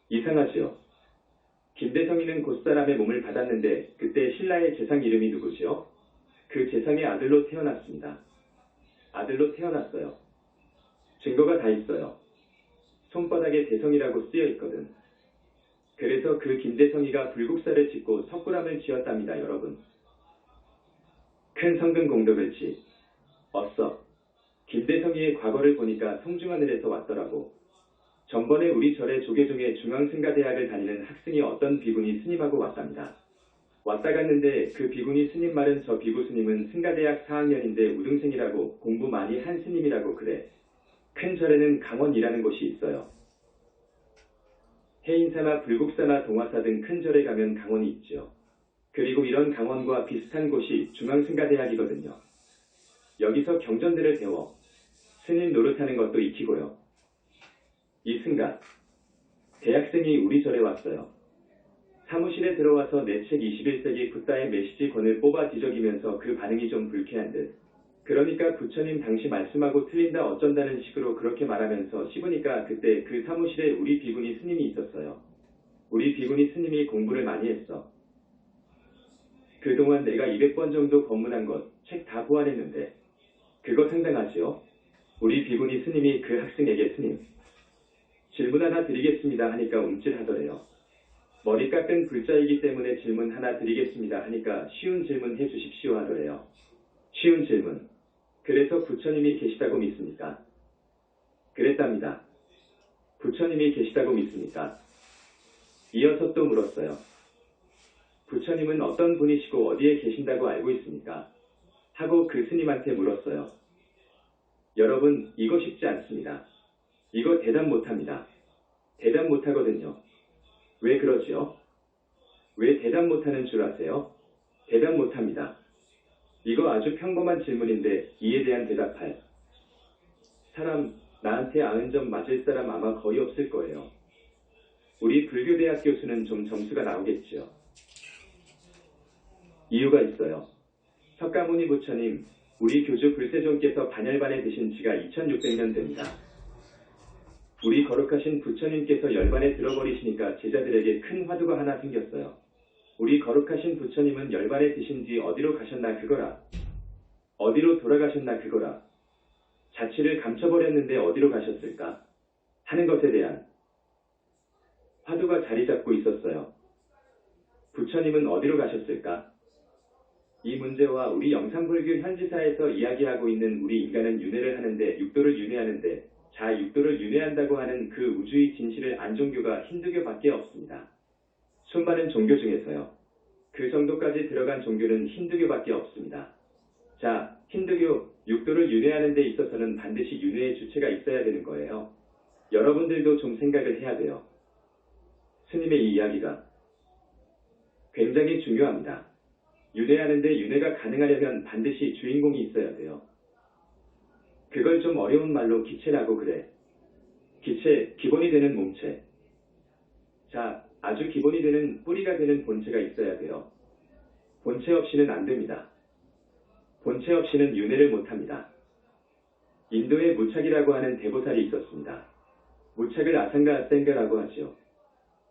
이상하지요? 김대성이는 곧사람의 몸을 받았는데 그때 신라의 재상 이름이 누구지요? 그 재상의 아들로 태어났습니다. 아들로 태어났어요. 증거가 다 있어요. 손바닥에 대성이라고 쓰여 있거든. 그래서 그 김대성이가 불국사를 짓고 석굴암을 지었답니다, 여러분. 큰 성근 공덕을 얻어. 김대성이의 과거를 보니까 성중하늘에서 왔더라고. 전번에 우리 절의 조계종의 중앙승가대학을 다니는 학생이 어떤 비구니 스님하고 왔답니다. 왔다 갔는데 그 비구니 스님 말은 저 비구 스님은 승가대학 4학년인데 우등생이라고 공부 많이 한 스님이라고 그래. 큰 절에는 강원이라는 곳이 있어요. 해인사나 불국사나 동화사 등 큰 절에 가면 강원이 있죠. 그리고 이런 강원과 비슷한 곳이 중앙승가대학이거든요. 여기서 경전들을 배워 스님 노릇하는 것도 익히고요. 이 승가, 대학생이 우리 절에 왔어요. 사무실에 들어와서 내 책 21세기 붓다의 메시지 권을 뽑아 뒤적이면서 그 반응이 좀 불쾌한 듯. 그러니까 부처님 당시 말씀하고 틀린다 어쩐다는 식으로 그렇게 말하면서 씹으니까 그때 그 사무실에 우리 비구니 스님이 있었어요. 우리 비구니 스님이 공부를 많이 했어. 그동안 내가 200번 정도 법문한 것, 책 다 보완했는데 그거 상당하지요? 우리 비구니 스님이 그 학생에게 스님, 질문 하나 드리겠습니다 하니까 움찔하더래요. 머리 깎은 불자이기 때문에 질문 하나 드리겠습니다 하니까 쉬운 질문 해주십시오 하더래요. 쉬운 질문. 그래서 부처님이 계시다고 믿습니까? 그랬답니다. 부처님이 계시다고 믿습니까? 이어서 또 물었어요. 부처님은 어떤 분이시고 어디에 계신다고 알고 있습니까? 하고 그 스님한테 물었어요. 여러분, 이거 쉽지 않습니다. 이거 대답 못합니다. 대답 못하거든요. 왜 그러지요? 왜 대답 못하는 줄 아세요? 대답 못합니다. 이거 아주 평범한 질문인데 이에 대한 대답할 사람, 나한테 90점 맞을 사람 아마 거의 없을 거예요. 우리 불교대학 교수는 좀 점수가 나오겠지요. 이유가 있어요. 석가모니 부처님, 우리 교주 불세존께서 반열반에 드신 지가 2600년 됩니다. 우리 거룩하신 부처님께서 열반에 들어버리시니까 제자들에게 큰 화두가 하나 생겼어요. 우리 거룩하신 부처님은 열반에 드신 지 어디로 가셨나 그거라. 어디로 돌아가셨나 그거라. 자취를 감춰버렸는데 어디로 가셨을까? 하는 것에 대한 화두가 자리 잡고 있었어요. 부처님은 어디로 가셨을까? 이 문제와 우리 영산불교 현지사에서 이야기하고 있는 우리 인간은 윤회를 하는데 육도를 윤회하는데 자 육도를 윤회한다고 하는 그 우주의 진실을 안 종교가 힌두교밖에 없습니다. 수많은 종교 중에서요. 그 정도까지 들어간 종교는 힌두교밖에 없습니다. 자, 힌두교 육도를 윤회하는 데 있어서는 반드시 윤회의 주체가 있어야 되는 거예요. 여러분들도 좀 생각을 해야 돼요. 스님의 이 이야기가 굉장히 중요합니다. 윤회하는데 윤회가 가능하려면 반드시 주인공이 있어야 돼요. 그걸 좀 어려운 말로 기체라고 그래. 기체, 기본이 되는 몸체. 자, 아주 기본이 되는 뿌리가 되는 본체가 있어야 돼요. 본체 없이는 안 됩니다. 본체 없이는 윤회를 못합니다. 인도에 무착이라고 하는 대보살이 있었습니다. 무착을 아상가 아센가라고 하죠.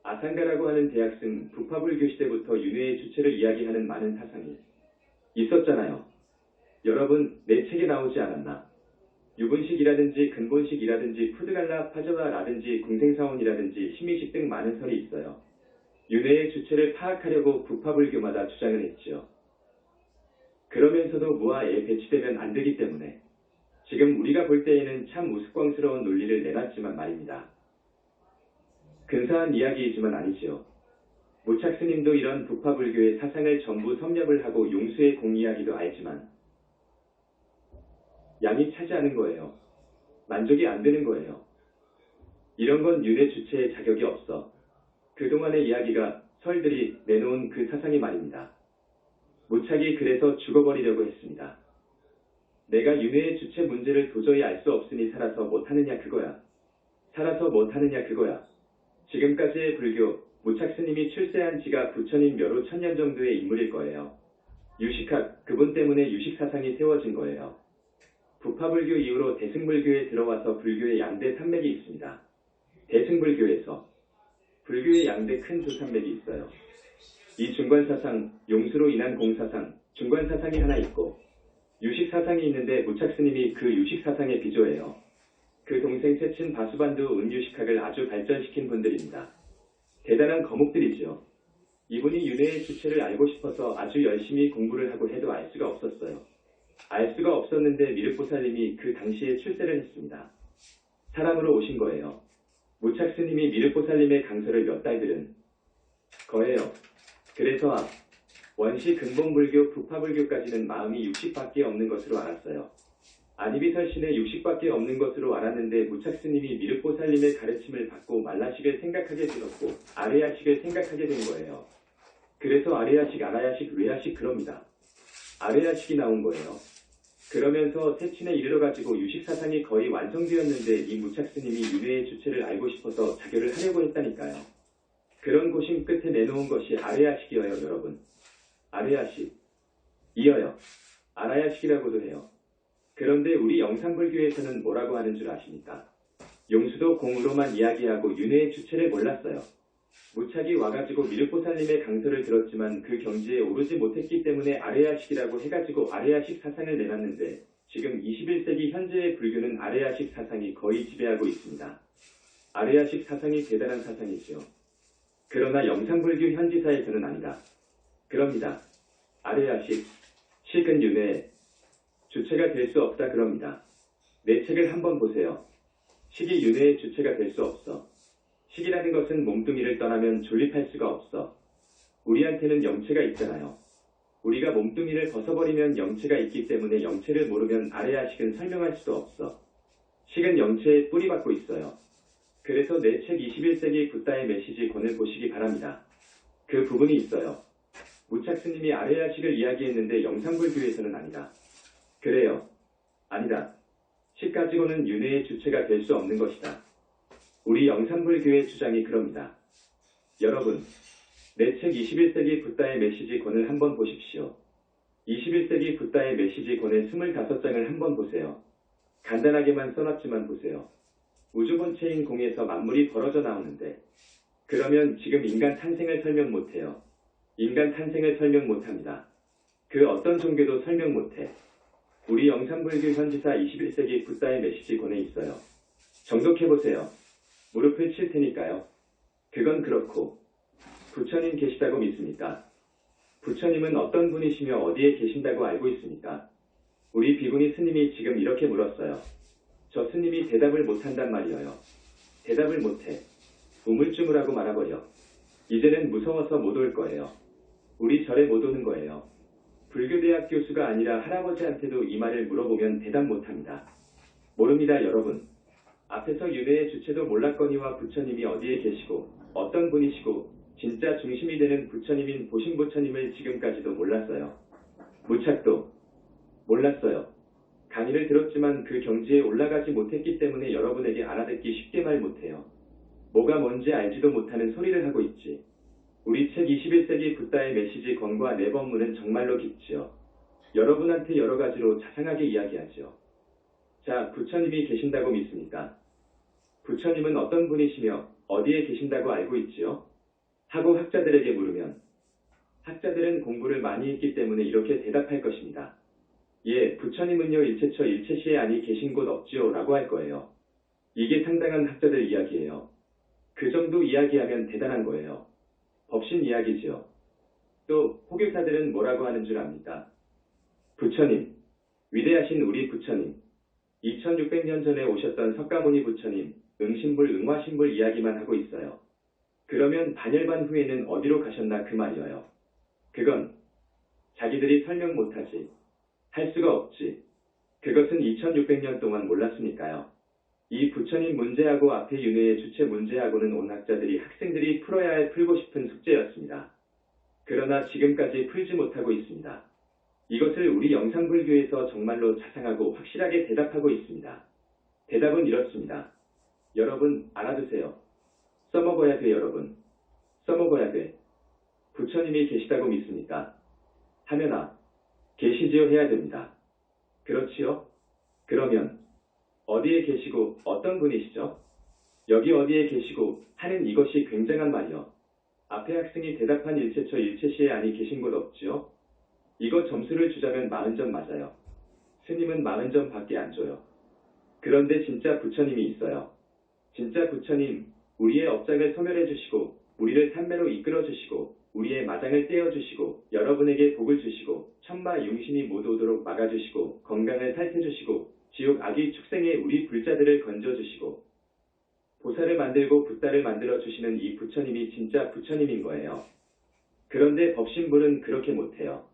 아상가라고 하는 대학승 북파불교 시대부터 윤회의 주체를 이야기하는 많은 사상이 있었잖아요. 여러분, 내 책에 나오지 않았나? 유분식이라든지 근본식이라든지 푸드갈라 파저바라든지 궁생사원이라든지 심의식 등 많은 설이 있어요. 윤회의 주체를 파악하려고 북파불교마다 주장을 했지요. 그러면서도 무아에 배치되면 안 되기 때문에 지금 우리가 볼 때에는 참 우스꽝스러운 논리를 내놨지만 말입니다. 근사한 이야기이지만 아니지요. 무착스님도 이런 북파불교의 사상을 전부 섭렵을 하고 용수의 공이야기도 알지만 양이 차지 않은 거예요. 만족이 안 되는 거예요. 이런 건 윤회 주체의 자격이 없어. 그동안의 이야기가 설들이 내놓은 그 사상이 말입니다. 무착이 그래서 죽어버리려고 했습니다. 내가 윤회의 주체 문제를 도저히 알 수 없으니 살아서 못하느냐 그거야. 살아서 못하느냐 그거야. 지금까지의 불교, 무착스님이 출세한 지가 부처님 묘로 1000년 정도의 인물일 거예요. 유식학, 그분 때문에 유식사상이 세워진 거예요. 북파불교 이후로 대승불교에 들어와서 불교의 양대 산맥이 있습니다. 대승불교에서 불교의 양대 큰 두 산맥이 있어요. 이 중관사상, 용수로 인한 공사상, 중관사상이 하나 있고 유식사상이 있는데 무착스님이 그 유식사상의 비조예요. 그 동생 세친 바수반두 은유식학을 아주 발전시킨 분들입니다. 대단한 거목들이죠. 이분이 윤회의 주체를 알고 싶어서 아주 열심히 공부를 하고 해도 알 수가 없었어요. 알 수가 없었는데 미륵보살님이 그 당시에 출세를 했습니다. 사람으로 오신 거예요. 무착스님이 미륵보살님의 강서를 몇 달 들은 거예요. 그래서 원시 근본불교, 북파불교까지는 마음이 60밖에 없는 것으로 알았어요. 아니비설신의 60밖에 없는 것으로 알았는데 무착스님이 미륵보살님의 가르침을 받고 말라식을 생각하게 되었고 아레야식을 생각하게 된 거예요. 그래서 아레야식, 아라야식, 외야식 그럽니다. 아레야식이 나온 거예요. 그러면서 세친에 이르러가지고 유식사상이 거의 완성되었는데 이 무착스님이 윤회의 주체를 알고 싶어서 자결을 하려고 했다니까요. 그런 고심 끝에 내놓은 것이 아레야식이어요, 여러분. 아레야식. 이어요. 아라야식이라고도 해요. 그런데 우리 영산불교에서는 뭐라고 하는 줄 아십니까? 용수도 공으로만 이야기하고 윤회의 주체를 몰랐어요. 무착이 와가지고 미륵보살님의 강서를 들었지만 그 경지에 오르지 못했기 때문에 아레야식이라고 해가지고 아레야식 사상을 내놨는데 지금 21세기 현재의 불교는 아레야식 사상이 거의 지배하고 있습니다. 아레야식 사상이 대단한 사상이죠. 그러나 영산불교 현지사에서는 아니다. 그럽니다. 아레야식, 식은 윤회, 주체가 될 수 없다 그럽니다. 내 책을 한번 보세요. 식이 윤회의 주체가 될 수 없어. 식이라는 것은 몸뚱이를 떠나면 존립할 수가 없어. 우리한테는 영체가 있잖아요. 우리가 몸뚱이를 벗어버리면 영체가 있기 때문에 영체를 모르면 아래야 식은 설명할 수도 없어. 식은 영체에 뿌리박고 있어요. 그래서 내 책 21세기 붓다의 메시지 권을 보시기 바랍니다. 그 부분이 있어요. 무착 스님이 아래야 식을 이야기했는데 영상불교에서는 아니다. 그래요. 아니다. 식 가지고는 윤회의 주체가 될 수 없는 것이다. 우리 영산불교의 주장이 그럽니다. 여러분, 내 책 21세기 붓다의 메시지 권을 한번 보십시오. 21세기 붓다의 메시지 권의 25장을 한번 보세요. 간단하게만 써놨지만 보세요. 우주 본체인 공에서 만물이 벌어져 나오는데 그러면 지금 인간 탄생을 설명 못해요. 인간 탄생을 설명 못합니다. 그 어떤 종교도 설명 못해. 우리 영산불교 현지사 21세기 붓다의 메시지 권에 있어요. 정독해보세요. 무릎을 칠 테니까요. 그건 그렇고 부처님 계시다고 믿습니까? 부처님은 어떤 분이시며 어디에 계신다고 알고 있습니까? 우리 비구니 스님이 지금 이렇게 물었어요. 저 스님이 대답을 못한단 말이에요. 대답을 못해. 우물쭈물하고 말아버려. 이제는 무서워서 못 올 거예요. 우리 절에 못 오는 거예요. 불교대학 교수가 아니라 할아버지한테도 이 말을 물어보면 대답 못합니다. 모릅니다, 여러분. 앞에서 윤회의 주체도 몰랐거니와 부처님이 어디에 계시고 어떤 분이시고 진짜 중심이 되는 부처님인 보신부처님을 지금까지도 몰랐어요. 무착도 몰랐어요. 강의를 들었지만 그 경지에 올라가지 못했기 때문에 여러분에게 알아듣기 쉽게 말 못해요. 뭐가 뭔지 알지도 못하는 소리를 하고 있지. 우리 책 21세기 붓다의 메시지 권과 내 법문은 정말로 깊지요. 여러분한테 여러 가지로 자상하게 이야기하죠. 자, 부처님이 계신다고 믿습니까? 부처님은 어떤 분이시며 어디에 계신다고 알고 있지요? 하고 학자들에게 물으면 학자들은 공부를 많이 했기 때문에 이렇게 대답할 것입니다. 예, 부처님은요 일체처 일체시에 아니 계신 곳 없지요 라고 할 거예요. 이게 상당한 학자들 이야기예요. 그 정도 이야기하면 대단한 거예요. 법신 이야기지요. 또 호교사들은 뭐라고 하는 줄 압니까? 부처님, 위대하신 우리 부처님, 2600년 전에 오셨던 석가모니 부처님, 응신불 응화신불 이야기만 하고 있어요. 그러면 반열반 후에는 어디로 가셨나 그 말이에요. 그건 자기들이 설명 못하지. 할 수가 없지. 그것은 2600년 동안 몰랐으니까요. 이 부처님 문제하고 앞에 윤회의 주체 문제하고는 온 학자들이 학생들이 풀어야 할 풀고 싶은 숙제였습니다. 그러나 지금까지 풀지 못하고 있습니다. 이것을 우리 영상불교에서 정말로 자상하고 확실하게 대답하고 있습니다. 대답은 이렇습니다. 여러분 알아두세요. 써먹어야 돼 여러분. 써먹어야 돼. 부처님이 계시다고 믿습니까? 하면아 계시지요 해야 됩니다. 그렇지요? 그러면 어디에 계시고 어떤 분이시죠? 여기 어디에 계시고 하는 이것이 굉장한 말이요. 앞에 학생이 대답한 일체처 일체시에 아니 계신 곳 없지요? 이거 점수를 주자면 40점 맞아요. 스님은 40점 밖에 안 줘요. 그런데 진짜 부처님이 있어요. 진짜 부처님, 우리의 업장을 소멸해 주시고 우리를 산매로 이끌어 주시고 우리의 마장을 떼어주시고 여러분에게 복을 주시고 천마 용신이 못 오도록 막아주시고 건강을 살펴주시고 지옥 악의 축생에 우리 불자들을 건져주시고 보살을 만들고 붓다를 만들어주시는 이 부처님이 진짜 부처님인 거예요. 그런데 법신불은 그렇게 못해요.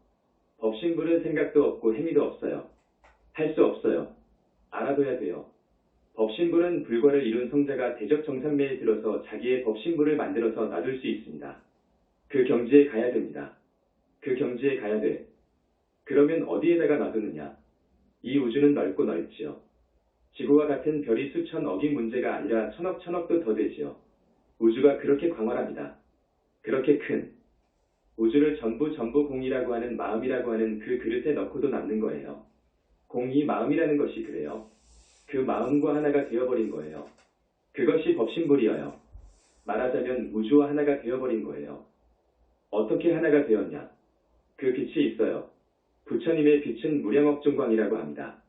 법신불은 생각도 없고 행위도 없어요. 할 수 없어요. 알아둬야 돼요. 법신불은 불과를 이룬 성자가 대적정산매에 들어서 자기의 법신불을 만들어서 놔둘 수 있습니다. 그 경지에 가야 됩니다. 그 경지에 가야 돼. 그러면 어디에다가 놔두느냐? 이 우주는 넓고 넓지요. 지구와 같은 별이 수천 억이 문제가 아니라 천억 천억도 더 되지요. 우주가 그렇게 광활합니다. 그렇게 큰 우주를 전부 공이라고 하는 마음이라고 하는 그 그릇에 넣고도 남는 거예요. 공이 마음이라는 것이 그래요. 그 마음과 하나가 되어버린 거예요. 그것이 법신불이어요. 말하자면 우주와 하나가 되어버린 거예요. 어떻게 하나가 되었냐? 그 빛이 있어요. 부처님의 빛은 무량업종광이라고 합니다.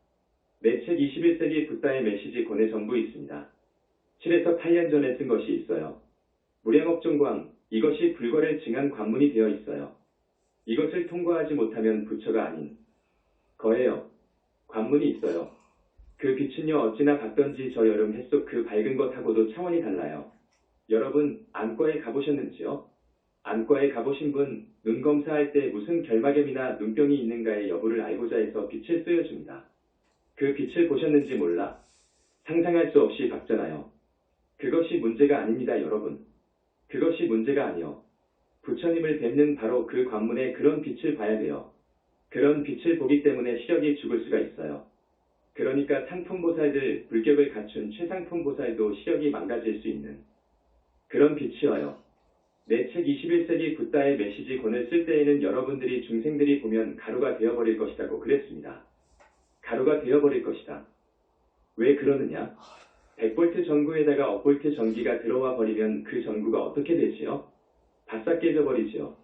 내 책 21세기 붓다의 메시지 권에 전부 있습니다. 7에서 8년 전에 쓴 것이 있어요. 무량업종광, 이것이 불과를 증한 관문이 되어 있어요. 이것을 통과하지 못하면 부처가 아닌 거예요. 관문이 있어요. 그 빛은요 어찌나 밝던지 저 여름 햇속 그 밝은 것하고도 차원이 달라요. 여러분 안과에 가보셨는지요? 안과에 가보신 분 눈 검사할 때 무슨 결막염이나 눈병이 있는가의 여부를 알고자 해서 빛을 쏘여줍니다. 그 빛을 보셨는지 몰라? 상상할 수 없이 밝잖아요. 그것이 문제가 아닙니다 여러분. 그것이 문제가 아니요. 부처님을 뵙는 바로 그 관문에 그런 빛을 봐야 돼요. 그런 빛을 보기 때문에 시력이 죽을 수가 있어요. 그러니까 상품보살들, 불격을 갖춘 최상품보살도 시력이 망가질 수 있는 그런 빛이어요. 내 책 21세기 붓다의 메시지권을 쓸 때에는 여러분들이 중생들이 보면 가루가 되어버릴 것이라고 그랬습니다. 가루가 되어버릴 것이다. 왜 그러느냐? 100V 전구에다가 억볼트 전기가 들어와 버리면 그 전구가 어떻게 되지요? 바싹 깨져버리지요.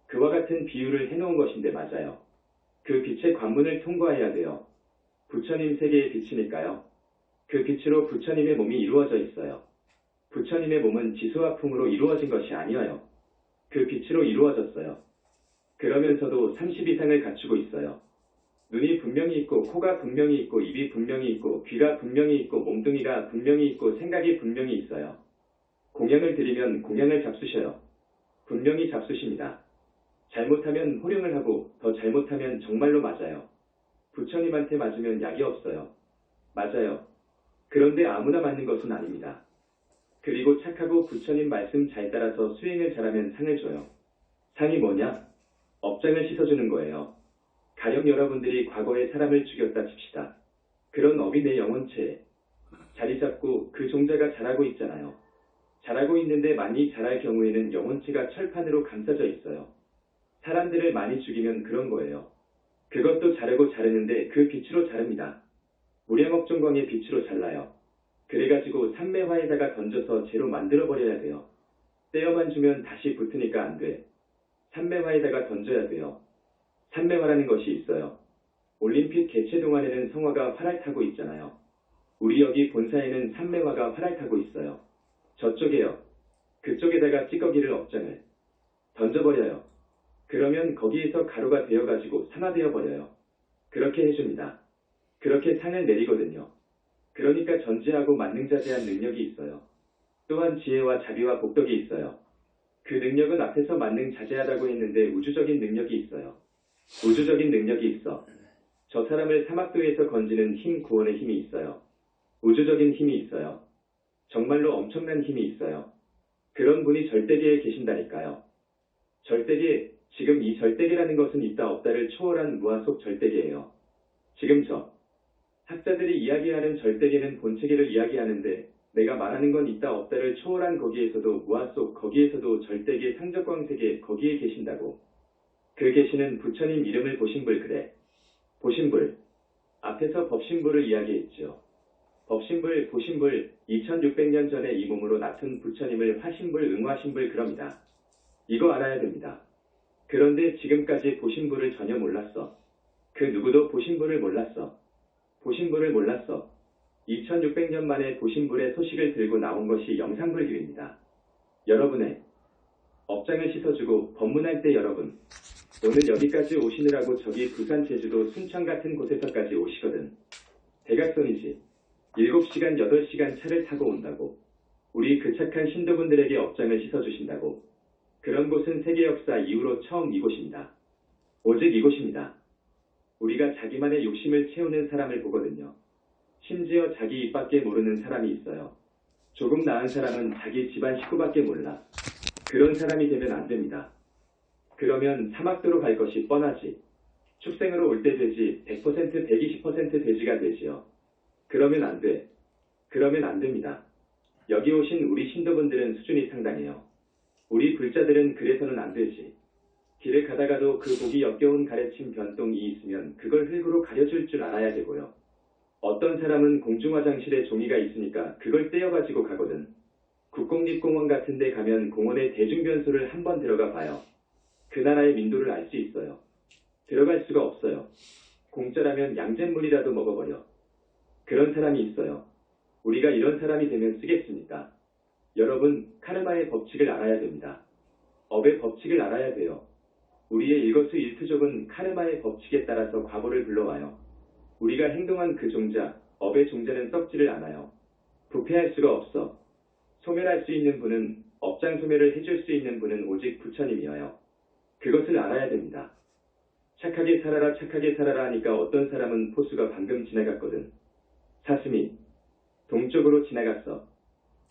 그와 같은 비유를 해놓은 것인데 맞아요. 그 빛의 관문을 통과해야 돼요. 부처님 세계의 빛이니까요. 그 빛으로 부처님의 몸이 이루어져 있어요. 부처님의 몸은 지수와 풍으로 이루어진 것이 아니어요. 그 빛으로 이루어졌어요. 그러면서도 30 이상을 갖추고 있어요. 눈이 분명히 있고 코가 분명히 있고 입이 분명히 있고 귀가 분명히 있고 몸뚱이가 분명히 있고 생각이 분명히 있어요. 공양을 드리면 공양을 잡수셔요. 분명히 잡수십니다. 잘못하면 호령을 하고 더 잘못하면 정말로 맞아요. 부처님한테 맞으면 약이 없어요. 맞아요. 그런데 아무나 맞는 것은 아닙니다. 그리고 착하고 부처님 말씀 잘 따라서 수행을 잘하면 상을 줘요. 상이 뭐냐? 업장을 씻어주는 거예요. 가령 여러분들이 과거에 사람을 죽였다 칩시다. 그런 업이 내 영혼체에 자리 잡고 그 종자가 자라고 있잖아요. 자라고 있는데 많이 자랄 경우에는 영혼체가 철판으로 감싸져 있어요. 사람들을 많이 죽이면 그런 거예요. 그것도 자르고 자르는데 그 빛으로 자릅니다. 무량업종광의 빛으로 잘라요. 그래가지고 삼매화에다가 던져서 재로 만들어버려야 돼요. 떼어만 주면 다시 붙으니까 안 돼. 삼매화에다가 던져야 돼요. 삼매화라는 것이 있어요. 올림픽 개최 동안에는 성화가 활알 타고 있잖아요. 우리 여기 본사에는 삼매화가 활알 타고 있어요. 저쪽에요. 그쪽에다가 찌꺼기를 업장을 던져버려요. 그러면 거기에서 가루가 되어가지고 산화되어 버려요. 그렇게 해줍니다. 그렇게 상을 내리거든요. 그러니까 전지하고 만능자재한 능력이 있어요. 또한 지혜와 자비와 복덕이 있어요. 그 능력은 앞에서 만능자재하다고 했는데 우주적인 능력이 있어요. 우주적인 능력이 있어. 저 사람을 사막도에서 건지는 힘 구원의 힘이 있어요. 우주적인 힘이 있어요. 정말로 엄청난 힘이 있어요. 그런 분이 절대계에 계신다니까요. 절대계, 지금 이 절대계라는 것은 있다 없다를 초월한 무한 속 절대계예요. 지금 저 학자들이 이야기하는 절대계는 본체계를 이야기하는데 내가 말하는 건 있다 없다를 초월한 거기에서도 무한 속 거기에서도 절대계 상적광세계 거기에 계신다고. 그 계시는 부처님 이름을 보신불 그래. 보신불. 앞에서 법신불을 이야기했죠. 법신불, 보신불, 2600년 전에 이 몸으로 나툰 부처님을 화신불, 응화신불 그럽니다. 이거 알아야 됩니다. 그런데 지금까지 보신불을 전혀 몰랐어. 그 누구도 보신불을 몰랐어. 보신불을 몰랐어. 2600년 만에 보신불의 소식을 들고 나온 것이 영상불교입니다. 여러분의 업장을 씻어주고 법문할 때 여러분 오늘 여기까지 오시느라고 저기 부산 제주도 순천 같은 곳에서까지 오시거든. 대각선이지. 7시간 8시간 차를 타고 온다고. 우리 그 착한 신도분들에게 업장을 씻어주신다고. 그런 곳은 세계 역사 이후로 처음 이곳입니다. 오직 이곳입니다. 우리가 자기만의 욕심을 채우는 사람을 보거든요. 심지어 자기 입밖에 모르는 사람이 있어요. 조금 나은 사람은 자기 집안 식구밖에 몰라. 그런 사람이 되면 안 됩니다. 그러면 사막도로 갈 것이 뻔하지. 축생으로 올 때 돼지 100% 120% 돼지가 되지요. 그러면 안 돼. 그러면 안 됩니다. 여기 오신 우리 신도분들은 수준이 상당해요. 우리 불자들은 그래서는 안 되지. 길을 가다가도 그 보기 역겨운 가래침 변똥이 있으면 그걸 흙으로 가려줄 줄 알아야 되고요. 어떤 사람은 공중화장실에 종이가 있으니까 그걸 떼어가지고 가거든. 국공립공원 같은 데 가면 공원에 대중변소를 한번 들어가 봐요. 그 나라의 민도를 알 수 있어요. 들어갈 수가 없어요. 공짜라면 양잿물이라도 먹어버려. 그런 사람이 있어요. 우리가 이런 사람이 되면 쓰겠습니까? 여러분, 카르마의 법칙을 알아야 됩니다. 업의 법칙을 알아야 돼요. 우리의 일거수일투족은 카르마의 법칙에 따라서 과보를 불러와요. 우리가 행동한 그 종자, 업의 종자는 썩지를 않아요. 부패할 수가 없어. 소멸할 수 있는 분은, 업장 소멸을 해줄 수 있는 분은 오직 부처님이어요. 그것을 알아야 됩니다. 착하게 살아라 하니까 어떤 사람은 포수가 방금 지나갔거든. 사슴이 동쪽으로 지나갔어.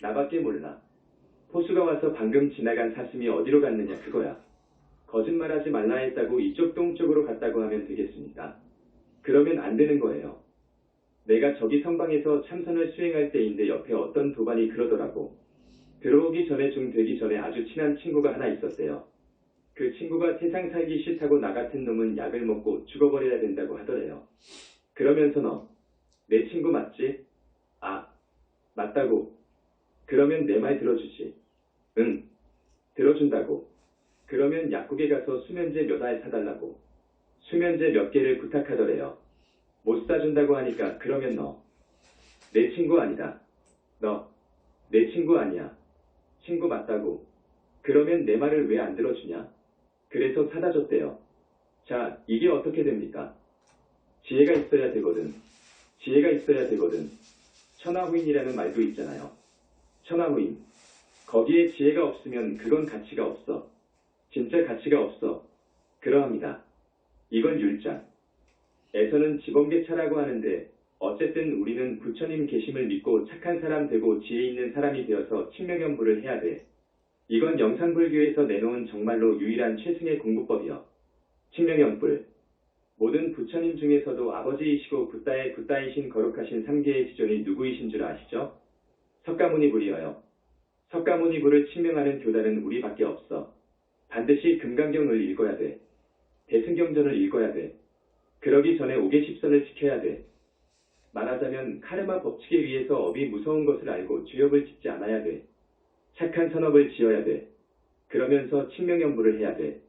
나밖에 몰라. 포수가 와서 방금 지나간 사슴이 어디로 갔느냐 그거야. 거짓말하지 말라 했다고 이쪽 동쪽으로 갔다고 하면 되겠습니까? 그러면 안 되는 거예요. 내가 저기 성방에서 참선을 수행할 때인데 옆에 어떤 도반이 그러더라고. 들어오기 전에 중 되기 전에 아주 친한 친구가 하나 있었대요. 그 친구가 세상 살기 싫다고 나 같은 놈은 약을 먹고 죽어버려야 된다고 하더래요. 그러면서 너, 내 친구 맞지? 아, 맞다고. 그러면 내 말 들어주지. 응, 들어준다고. 그러면 약국에 가서 수면제 몇 알 사달라고. 수면제 몇 개를 부탁하더래요. 못 사준다고 하니까 그러면 너, 내 친구 아니다. 너, 내 친구 아니야. 친구 맞다고. 그러면 내 말을 왜 안 들어주냐? 그래서 사다 줬대요. 자, 이게 어떻게 됩니까? 지혜가 있어야 되거든. 지혜가 있어야 되거든. 천하후인이라는 말도 있잖아요. 천하후인. 거기에 지혜가 없으면 그건 가치가 없어. 진짜 가치가 없어. 그러합니다. 이건 율자. 에서는 지범계차라고 하는데 어쨌든 우리는 부처님 계심을 믿고 착한 사람 되고 지혜 있는 사람이 되어서 칭명연불을 해야 돼. 이건 영산불교에서 내놓은 정말로 유일한 최승의 공부법이여. 칭명연불. 모든 부처님 중에서도 아버지이시고 붓다의 붓다이신 거룩하신 삼계의 지존이 누구이신 줄 아시죠? 석가모니불이여요. 석가모니불을 칭명하는 교단은 우리밖에 없어. 반드시 금강경을 읽어야 돼. 대승경전을 읽어야 돼. 그러기 전에 오계십선을 지켜야 돼. 말하자면 카르마 법칙에 의해서 업이 무서운 것을 알고 주역을 짓지 않아야 돼. 착한 선업을 지어야 돼. 그러면서 칭명연불을 해야 돼.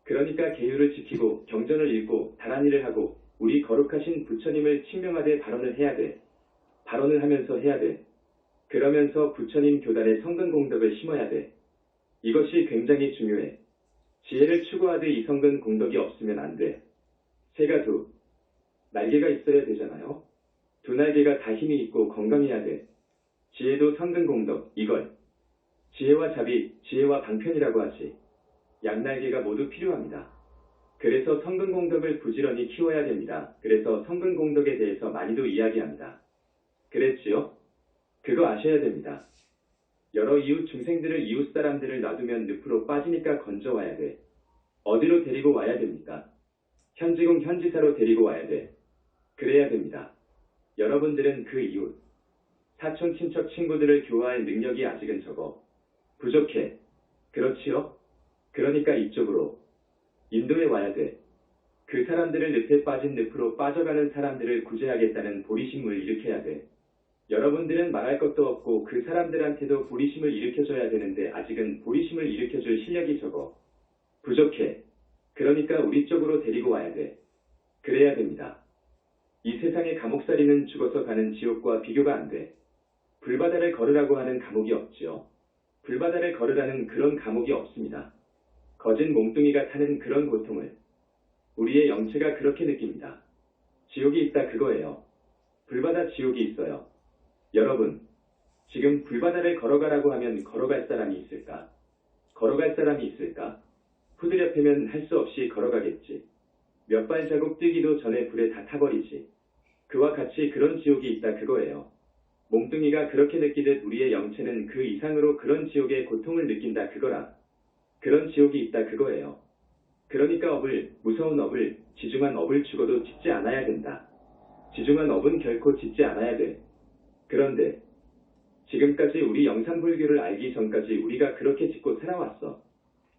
그러니까 계율을 지키고 경전을 읽고 다란일을 하고 우리 거룩하신 부처님을 칭명하되 발언을 해야 돼. 발언을 하면서 해야 돼. 그러면서 부처님 교단의 성근 공덕을 심어야 돼. 이것이 굉장히 중요해. 지혜를 추구하되 이 성근 공덕이 없으면 안 돼. 새가 두 날개가 있어야 되잖아요. 두 날개가 다 힘이 있고 건강해야 돼. 지혜도 성근 공덕, 이걸 지혜와 자비, 지혜와 방편이라고 하지. 양날개가 모두 필요합니다. 그래서 성근 공덕을 부지런히 키워야 됩니다. 그래서 성근 공덕에 대해서 많이도 이야기합니다. 그랬지요? 그거 아셔야 됩니다. 여러 이웃 중생들을 이웃 사람들을 놔두면 늪으로 빠지니까 건져와야 돼. 어디로 데리고 와야 됩니까? 현지공 현지사로 데리고 와야 돼. 그래야 됩니다. 여러분들은 그 이웃, 사촌 친척 친구들을 교화할 능력이 아직은 적어. 부족해. 그렇지요? 그러니까 이쪽으로 인도에 와야 돼. 그 사람들을 늪에 빠진 늪으로 빠져가는 사람들을 구제하겠다는 보리심을 일으켜야 돼. 여러분들은 말할 것도 없고 그 사람들한테도 보리심을 일으켜줘야 되는데 아직은 보리심을 일으켜줄 실력이 적어. 부족해. 그러니까 우리 쪽으로 데리고 와야 돼. 그래야 됩니다. 이 세상의 감옥살이는 죽어서 가는 지옥과 비교가 안 돼. 불바다를 걸으라고 하는 감옥이 없지요. 불바다를 걸으라는 그런 감옥이 없습니다. 거진 몸뚱이가 타는 그런 고통을 우리의 영체가 그렇게 느낍니다. 지옥이 있다 그거예요. 불바다 지옥이 있어요. 여러분, 지금 불바다를 걸어가라고 하면 걸어갈 사람이 있을까? 걸어갈 사람이 있을까? 후드려 패면 할 수 없이 걸어가겠지. 몇 발자국 뛰기도 전에 불에 다 타버리지. 그와 같이 그런 지옥이 있다 그거예요. 몸뚱이가 그렇게 느끼듯 우리의 영체는 그 이상으로 그런 지옥의 고통을 느낀다 그거라. 그런 지옥이 있다 그거예요. 그러니까 업을, 무서운 업을, 지중한 업을 죽어도 짓지 않아야 된다. 지중한 업은 결코 짓지 않아야 돼. 그런데 지금까지 우리 영산불교를 알기 전까지 우리가 그렇게 짓고 살아왔어.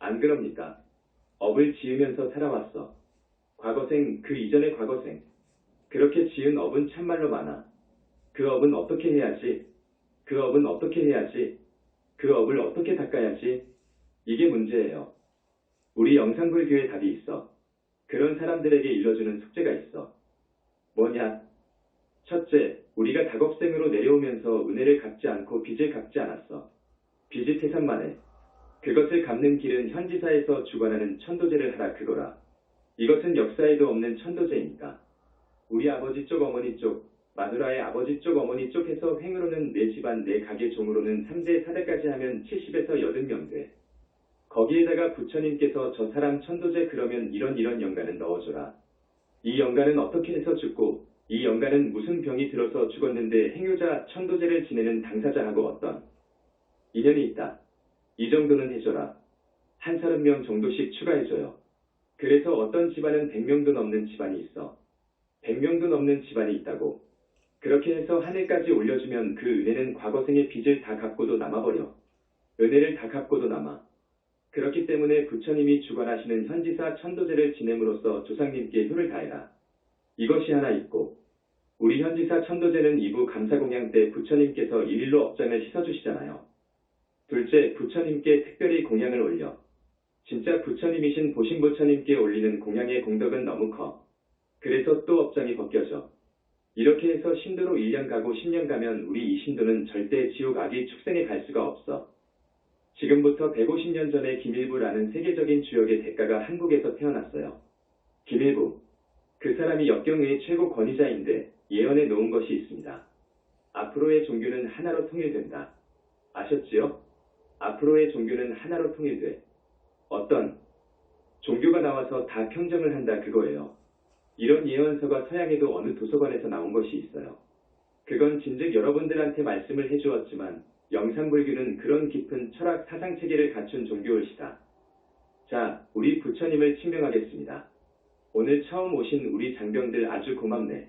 안 그럽니까? 업을 지으면서 살아왔어. 과거생, 그 이전의 과거생. 그렇게 지은 업은 참말로 많아. 그 업은 어떻게 해야지? 그 업은 어떻게 해야지? 그 업을 어떻게 닦아야지? 이게 문제예요. 우리 영산불교에 답이 있어. 그런 사람들에게 일러주는 숙제가 있어. 뭐냐? 첫째, 우리가 다겁생으로 내려오면서 은혜를 갚지 않고 빚을 갚지 않았어. 빚이 태산만해. 그것을 갚는 길은 현지사에서 주관하는 천도제를 하라 그거라. 이것은 역사에도 없는 천도제이니까. 우리 아버지 쪽 어머니 쪽 마누라의 아버지 쪽 어머니 쪽 해서 횡으로는 내 집안 내 가게 종으로는 3대 4대까지 하면 70에서 80명 돼. 거기에다가 부처님께서 저 사람 천도제 그러면 이런 연가는 넣어줘라. 이 연가는 어떻게 해서 죽고 이 연가는 무슨 병이 들어서 죽었는데 행유자 천도제를 지내는 당사자하고 어떤 인연이 있다. 이 정도는 해줘라. 한 30명 정도씩 추가해줘요. 그래서 어떤 집안은 100명도 넘는 집안이 있어. 100명도 넘는 집안이 있다고. 그렇게 해서 하늘까지 올려주면 그 은혜는 과거생의 빚을 다 갚고도 남아버려. 은혜를 다 갚고도 남아. 그렇기 때문에 부처님이 주관하시는 현지사 천도제를 지냄으로써 조상님께 효를 다해라. 이것이 하나 있고 우리 현지사 천도제는 2부 감사공양 때 부처님께서 일일로 업장을 씻어주시잖아요. 둘째, 부처님께 특별히 공양을 올려. 진짜 부처님이신 보신부처님께 올리는 공양의 공덕은 너무 커. 그래서 또 업장이 벗겨져. 이렇게 해서 신도로 1년 가고 10년 가면 우리 이 신도는 절대 지옥 악의 축생에 갈 수가 없어. 지금부터 150년 전에 김일부라는 세계적인 주역의 대가가 한국에서 태어났어요. 김일부. 그 사람이 역경의 최고 권위자인데 예언해 놓은 것이 있습니다. 앞으로의 종교는 하나로 통일된다. 아셨지요? 앞으로의 종교는 하나로 통일돼. 어떤 종교가 나와서 다 평정을 한다 그거예요. 이런 예언서가 서양에도 어느 도서관에서 나온 것이 있어요. 그건 진즉 여러분들한테 말씀을 해주었지만 영산불교는 그런 깊은 철학 사상체계를 갖춘 종교일시다. 자, 우리 부처님을 칭명하겠습니다. 오늘 처음 오신 우리 장병들 아주 고맙네.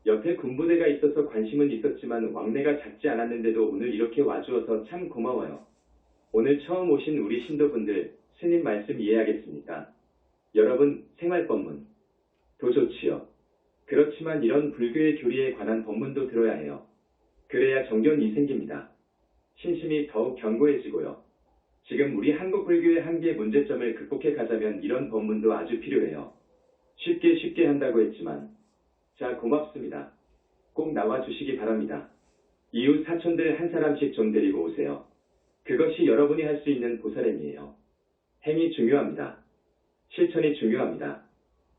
옆에 군부대가 있어서 관심은 있었지만 왕래가 작지 않았는데도 오늘 이렇게 와주어서 참 고마워요. 오늘 처음 오신 우리 신도분들 스님 말씀 이해하겠습니까? 여러분 생활법문 도 좋지요. 그렇지만 이런 불교의 교리에 관한 법문도 들어야 해요. 그래야 정견이 생깁니다. 신심이 더욱 견고해지고요. 지금 우리 한국 불교의 한계의 문제점을 극복해 가자면 이런 법문도 아주 필요해요. 쉽게 한다고 했지만 자 고맙습니다. 꼭 나와주시기 바랍니다. 이웃 사촌들 한 사람씩 좀 데리고 오세요. 그것이 여러분이 할 수 있는 보살행이에요. 행이 중요합니다. 실천이 중요합니다.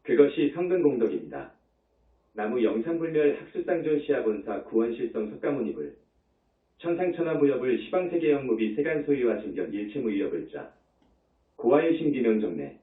그것이 성근공덕입니다. 나무 영산불멸 학수쌍존 시아본사 구원실성 석가모니불 천상천하무협을 시방세계영무비 세간소유와 증견 일체무유협을자 고아유신 비명정례